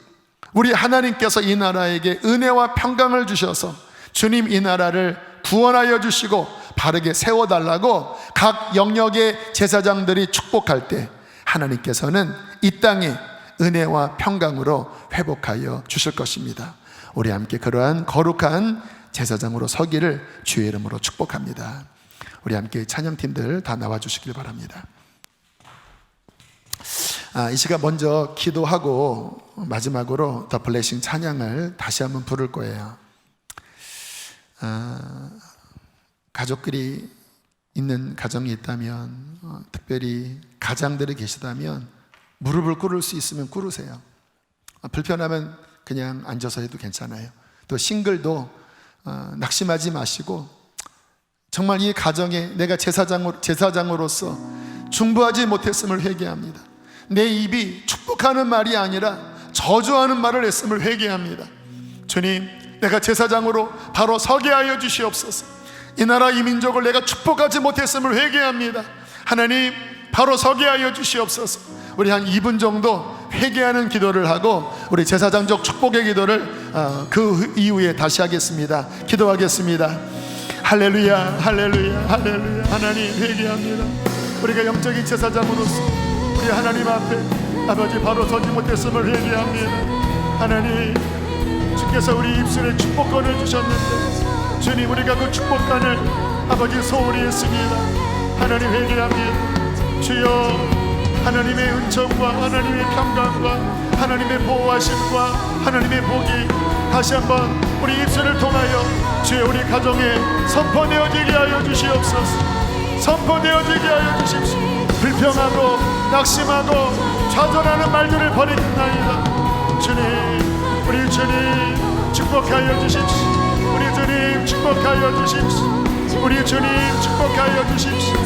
우리 하나님께서 이 나라에게 은혜와 평강을 주셔서 주님 이 나라를 구원하여 주시고 바르게 세워달라고 각 영역의 제사장들이 축복할 때 하나님께서는 이 땅에 은혜와 평강으로 회복하여 주실 것입니다. 우리 함께 그러한 거룩한 제사장으로 서기를 주의 이름으로 축복합니다. 우리 함께 찬양팀들 다 나와주시길 바랍니다. 이 시간 먼저 기도하고 마지막으로 더 블레싱 찬양을 다시 한번 부를 거예요. 가족끼리 있는 가정이 있다면, 특별히 가장들이 계시다면 무릎을 꿇을 수 있으면 꿇으세요. 불편하면 그냥 앉아서 해도 괜찮아요. 또 싱글도 낙심하지 마시고, 정말 이 가정에 내가 제사장으로서 중보하지 못했음을 회개합니다. 내 입이 축복하는 말이 아니라 저주하는 말을 했음을 회개합니다. 주님, 내가 제사장으로 바로 서게 하여 주시옵소서. 이 나라 이 민족을 내가 축복하지 못했음을 회개합니다. 하나님, 바로 서게 하여 주시옵소서. 우리 한 2분 정도 회개하는 기도를 하고 우리 제사장적 축복의 기도를 그 이후에 다시 하겠습니다. 기도하겠습니다. 할렐루야, 할렐루야, 할렐루야. 하나님, 회개합니다. 우리가 영적인 제사장으로서 우리 하나님 앞에 아버지 바로 서지 못했음을 회개합니다. 하나님, 주께서 우리 입술에 축복권을 주셨는데 주님, 우리가 그 축복권을 아버지 소홀히 했습니다. 하나님, 회개합니다. 주여, 하나님의 은총과 하나님의 평강과 하나님의 보호하심과 하나님의 복이 다시 한번 우리 입술을 통하여 주여 우리 가정에 선포되어지게 하여 주시옵소서. 선포되어지게 하여 주십시오. 불평하고 낙심하고 좌절하는 말들을 버리겠나이다. 주님, 우리 주님 축복하여 주십시오. 우리 주님 축복하여 주십시오. 우리 주님 축복하여 주십시오.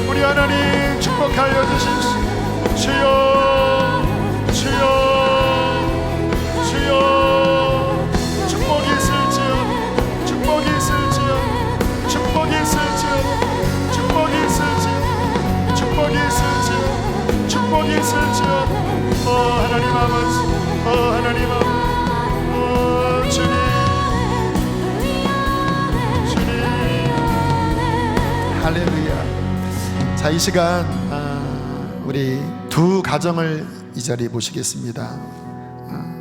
우리 하나님 축복하여 주십시오. 주여, 주여, 주여. 축복이 있을지어다, 축복이 있을지어다, 축복이 있을지어다, 축복이 있을지어다, 축복이 있을지어다, 축복이 있을지어다. 하나님 아버지, 하나님 아버지, 주님, 주님. 할렐루야. 자, 이 시간 우리 두 가정을 이 자리에 모시겠습니다.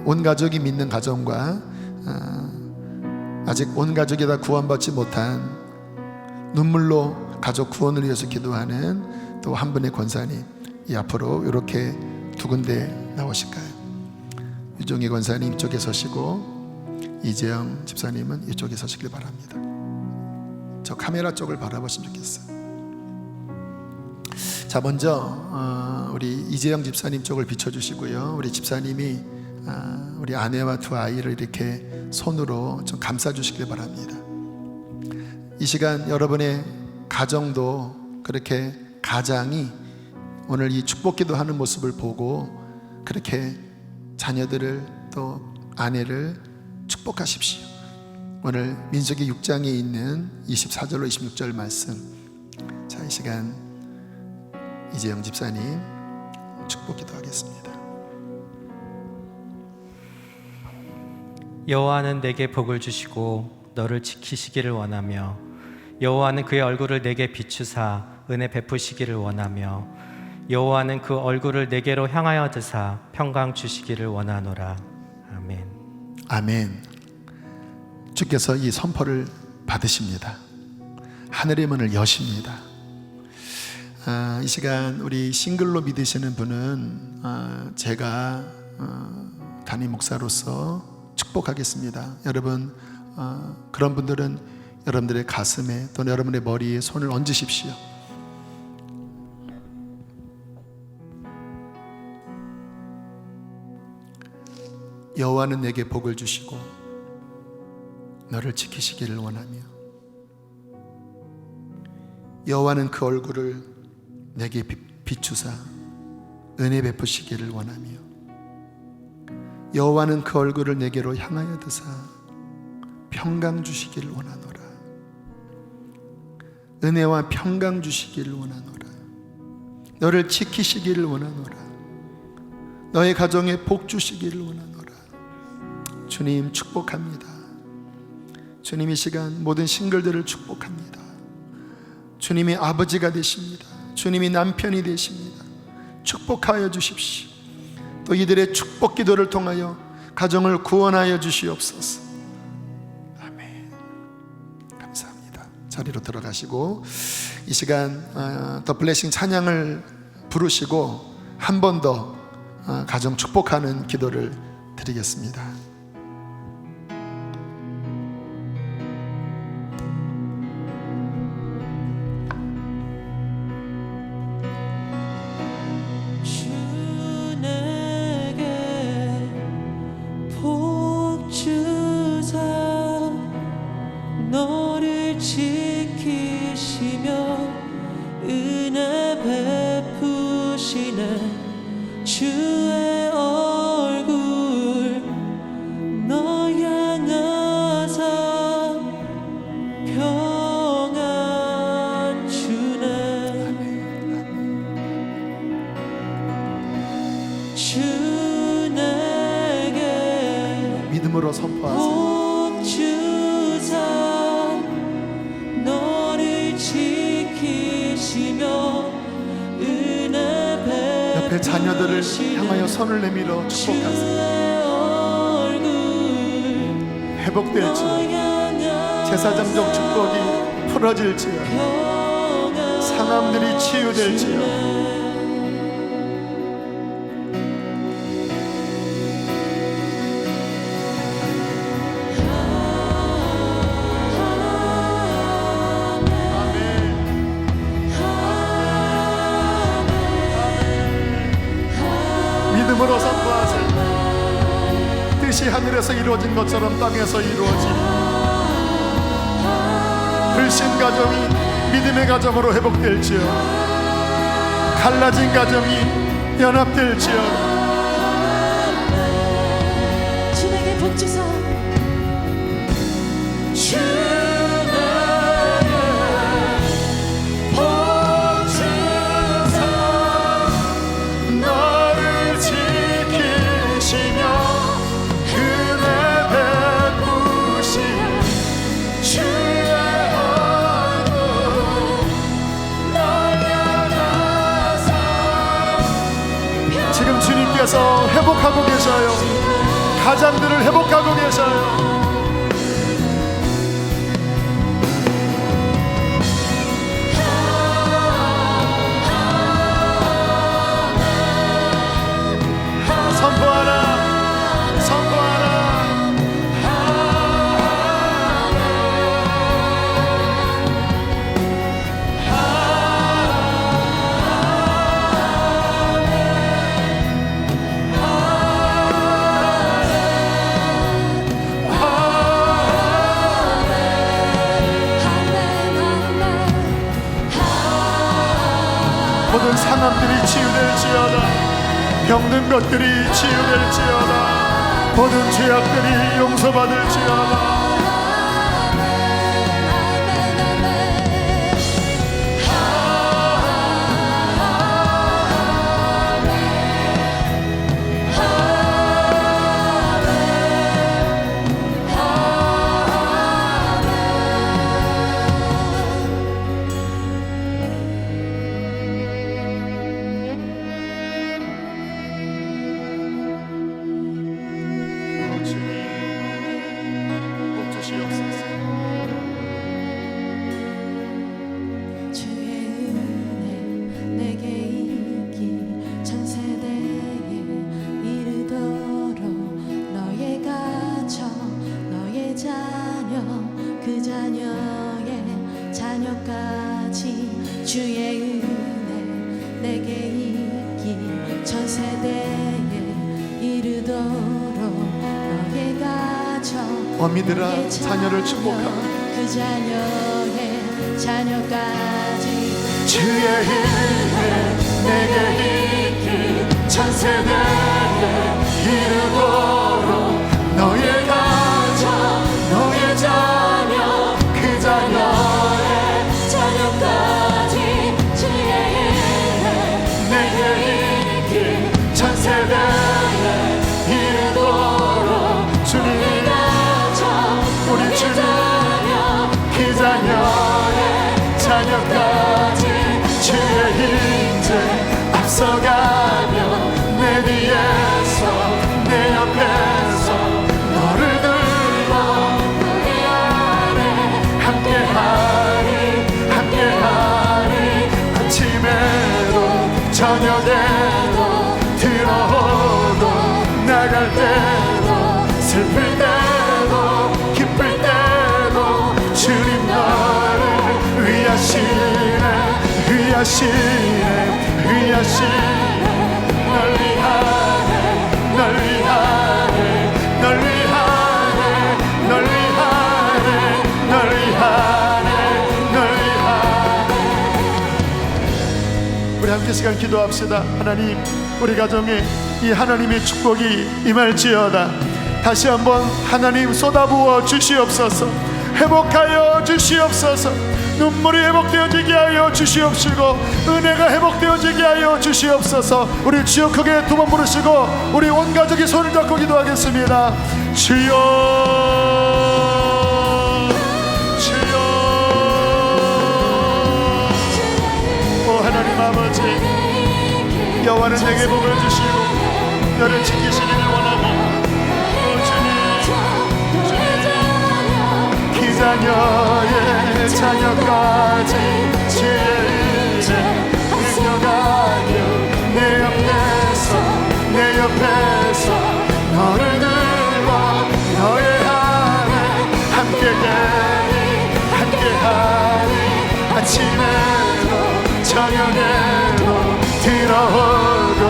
온 가족이 믿는 가정과 아직 온 가족이 다 구원받지 못한 눈물로 가족 구원을 위해서 기도하는 또 한 분의 권사님, 이 앞으로 이렇게 두 군데 나오실까요? 유종희 권사님 이쪽에 서시고 이재영 집사님은 이쪽에 서시길 바랍니다. 저 카메라 쪽을 바라보시면 좋겠어요. 자, 먼저 우리 이재영 집사님 쪽을 비춰주시고요. 우리 집사님이 우리 아내와 두 아이를 이렇게 손으로 좀 감싸주시길 바랍니다. 이 시간 여러분의 가정도 그렇게 가장이 오늘 이 축복기도 하는 모습을 보고 그렇게 자녀들을 또 아내를 축복하십시오. 오늘 민수기 6장에 있는 24절로 26절 말씀, 자, 이 시간 이재영 집사님 축복기도 하겠습니다. 여호와는 내게 복을 주시고 너를 지키시기를 원하며 여호와는 그의 얼굴을 내게 비추사 은혜 베푸시기를 원하며 여호와는 그 얼굴을 내게로 향하여 드사 평강 주시기를 원하노라. 아멘. 아멘. 주께서 이 선포를 받으십니다. 하늘의 문을 여십니다. 이 시간 우리 싱글로 믿으시는 분은 제가 담임 목사로서 축복하겠습니다. 여러분, 그런 분들은 여러분들의 가슴에 또는 여러분의 머리에 손을 얹으십시오. 여호와는 내게 복을 주시고 너를 지키시기를 원하며 여호와는 그 얼굴을 내게 비추사 은혜 베푸시기를 원하며 여호와는 그 얼굴을 내게로 향하여 드사 평강 주시기를 원하노라. 은혜와 평강 주시기를 원하노라. 너를 지키시기를 원하노라. 너의 가정에 복 주시기를 원하노라. 주님 축복합니다. 주님 이 시간 모든 싱글들을 축복합니다. 주님이 아버지가 되십니다. 주님이 남편이 되십니다. 축복하여 주십시오. 또 이들의 축복 기도를 통하여 가정을 구원하여 주시옵소서. 아멘. 감사합니다. 자리로 들어가시고 이 시간 더 블레싱 찬양을 부르시고 한 번 더 가정 축복하는 기도를 드리겠습니다. 너를 지키시며 은혜 베푸시네 주의 얼굴 너 향하사 평안 주네. 주 내게 믿음으로 선포하세요. 옆에 자녀들을 향하여 손을 내밀어 축복하세요. 회복될지어다. 제사장적 축복이 풀어질지어다. 상함들이 치유될지어다. 믿음으로 선포하세요. 뜻이 하늘에서 이루어진 것처럼 땅에서 이루어지니 불신 가정이 믿음의 가정으로 회복될지어다. 갈라진 가정이 연합될지어다. 주에게 복 주사 지금 주님께서 회복하고 계셔요. 가장들을 회복하고 계셔요. 선포하라, 선포하라. 모든 상함들이 치유될지어다. 병든 것들이 치유될지어다. 모든 죄악들이 용서받을지어다. 주의 은혜 내게 있기 전 세대에 이르도록 너의 가정 너의 자녀 그 자녀의 자녀까지 주의 은혜 내게 있기 전 세대에 이르도록 너의 가정 어미들아 너의 자녀를 축복하라. 그 자녀의 자녀까지 주의 은혜 내게 있기 전 세대에 이르도록 너의 가정 너의 자녀 그 자녀의 자녀까지 주의 은혜 내게 있기 전 세대에 이르도록 주님 가정 우리 주님 자녀 그 자녀의 자녀까지 주의 인재 앞서가며 내 뒤에서 내 옆에서 너를 들고 우리 안에 함께하리 함께하리 아침에도 저녁에도 들어오고 나갈 때도 슬플 때도 기쁠 때도 주님 너를 위하시네 위하시네 위하시네 널 위하네 널 위하네 널 위하네 널 위하네 널 위하네 널 위하네. 우리 함께 시간 기도합시다. 하나님 우리 가정에 이 하나님의 축복이 임할지어다. 다시 한번 하나님 쏟아부어 주시옵소서. 회복하여 주시옵소서. 눈물이 회복되어지게 하여 주시옵시고 은혜가 회복되어지게 하여 주시옵소서. 우리 주여 크게 두 번 부르시고 우리 온 가족이 손을 잡고 기도하겠습니다. 주여 주여 오 하나님 아버지 여호와는 내게 복을 주시고 너를 지키시기를 원하며 기자녀의 자녀까지 주의 이제 능력하며 내 옆에서 너를 들고 너의 안에 함께하리 아침에도 저녁에도 들어오고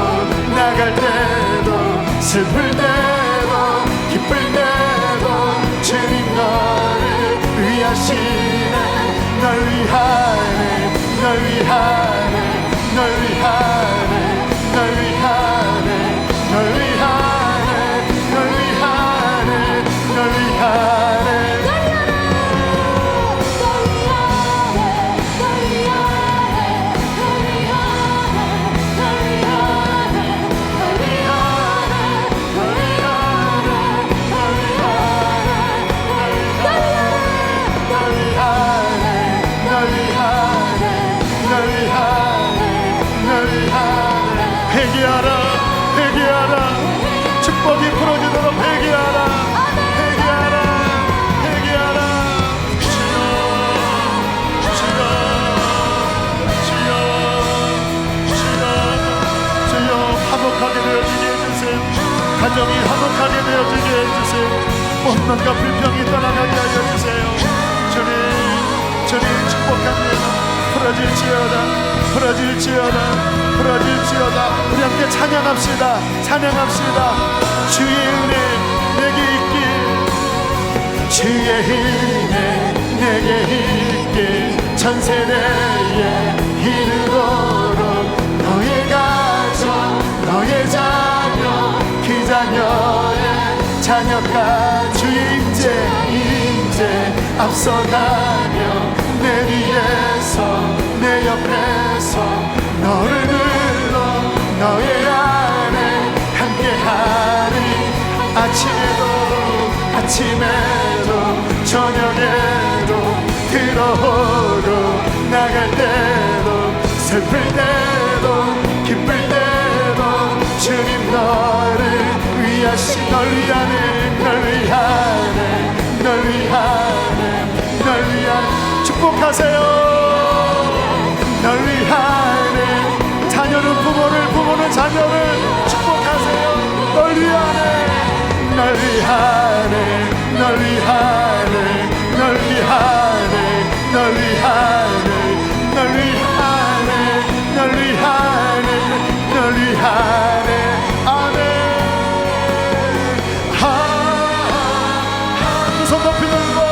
나갈 때도 슬플 때도 기쁠 때도 주님 너를 위하시네 널 위하네 널 위하네 널 위하네 널 위하네 널 위하네 널 위하네 널 위하네 회개하라 축복이 풀어지도록 회개하라 주여 화목하게 되어지게 해주세요. 가정이 화목하게 되어지게 해주세요. 원망과 불평이 떠나가게 하여 주세요. 주님 축복합니다. 풀어질지어다 우리 함께 찬양합시다. 주의 은혜 내게 있길 주의 은혜 내게 있길 전 세대에 이르도록 앞서가며 내 뒤에서 내 옆에서 너를 눌러 너의 안에 함께하리. 아침에도 저녁에도 들어오고 나갈 때도 슬플 때도 기쁠 때도 주님 너를 위하시. 널 위하네 널 위하네 널 위하네 널 위하네. 축복하세요. 널 위하네. 자녀는 부모를, 부모는 자녀를 축복하세요. 널 위하네 널 위하네 널 위하네 널 위하네 널 위하네 널 위하네 널 위하네 널 위하네. 아멘. 손 높이 들고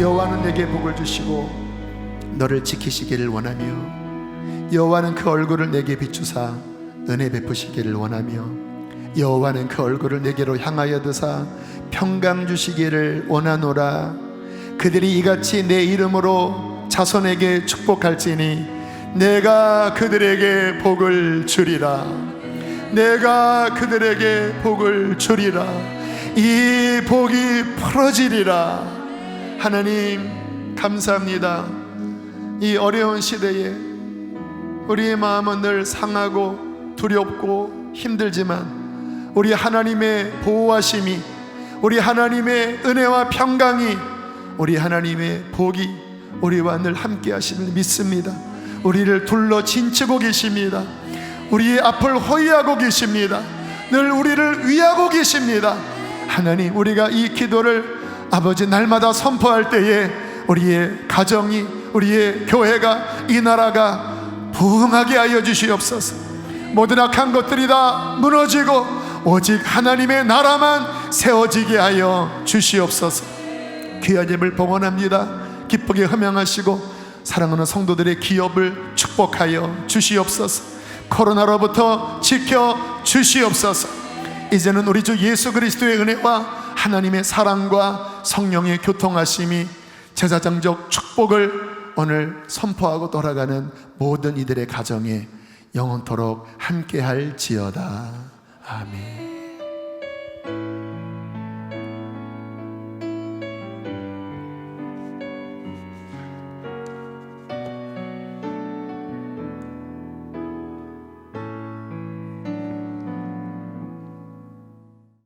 여호와는 내게 복을 주시고 너를 지키시기를 원하며 여호와는 그 얼굴을 내게 비추사 은혜 베푸시기를 원하며 여호와는 그 얼굴을 내게로 향하여 드사 평강 주시기를 원하노라. 그들이 이같이 내 이름으로 자손에게 축복할지니 내가 그들에게 복을 주리라. 내가 그들에게 복을 주리라. 이 복이 풀어지리라. 하나님 감사합니다. 이 어려운 시대에 우리의 마음은 늘 상하고 두렵고 힘들지만 우리 하나님의 보호하심이, 우리 하나님의 은혜와 평강이, 우리 하나님의 복이 우리와 늘 함께 하심을 믿습니다. 우리를 둘러 진치고 계십니다. 우리의 앞을 호위하고 계십니다. 늘 우리를 위하고 계십니다. 하나님, 우리가 이 기도를 아버지 날마다 선포할 때에 우리의 가정이, 우리의 교회가, 이 나라가 부흥하게 하여 주시옵소서. 모든 악한 것들이 다 무너지고 오직 하나님의 나라만 세워지게 하여 주시옵소서. 귀한 예물 봉헌합니다. 기쁘게 흠양하시고 사랑하는 성도들의 기업을 축복하여 주시옵소서. 코로나로부터 지켜 주시옵소서. 이제는 우리 주 예수 그리스도의 은혜와 하나님의 사랑과 성령의 교통하심이 제사장적 축복을 오늘 선포하고 돌아가는 모든 이들의 가정에 영원토록 함께할지어다. 아멘.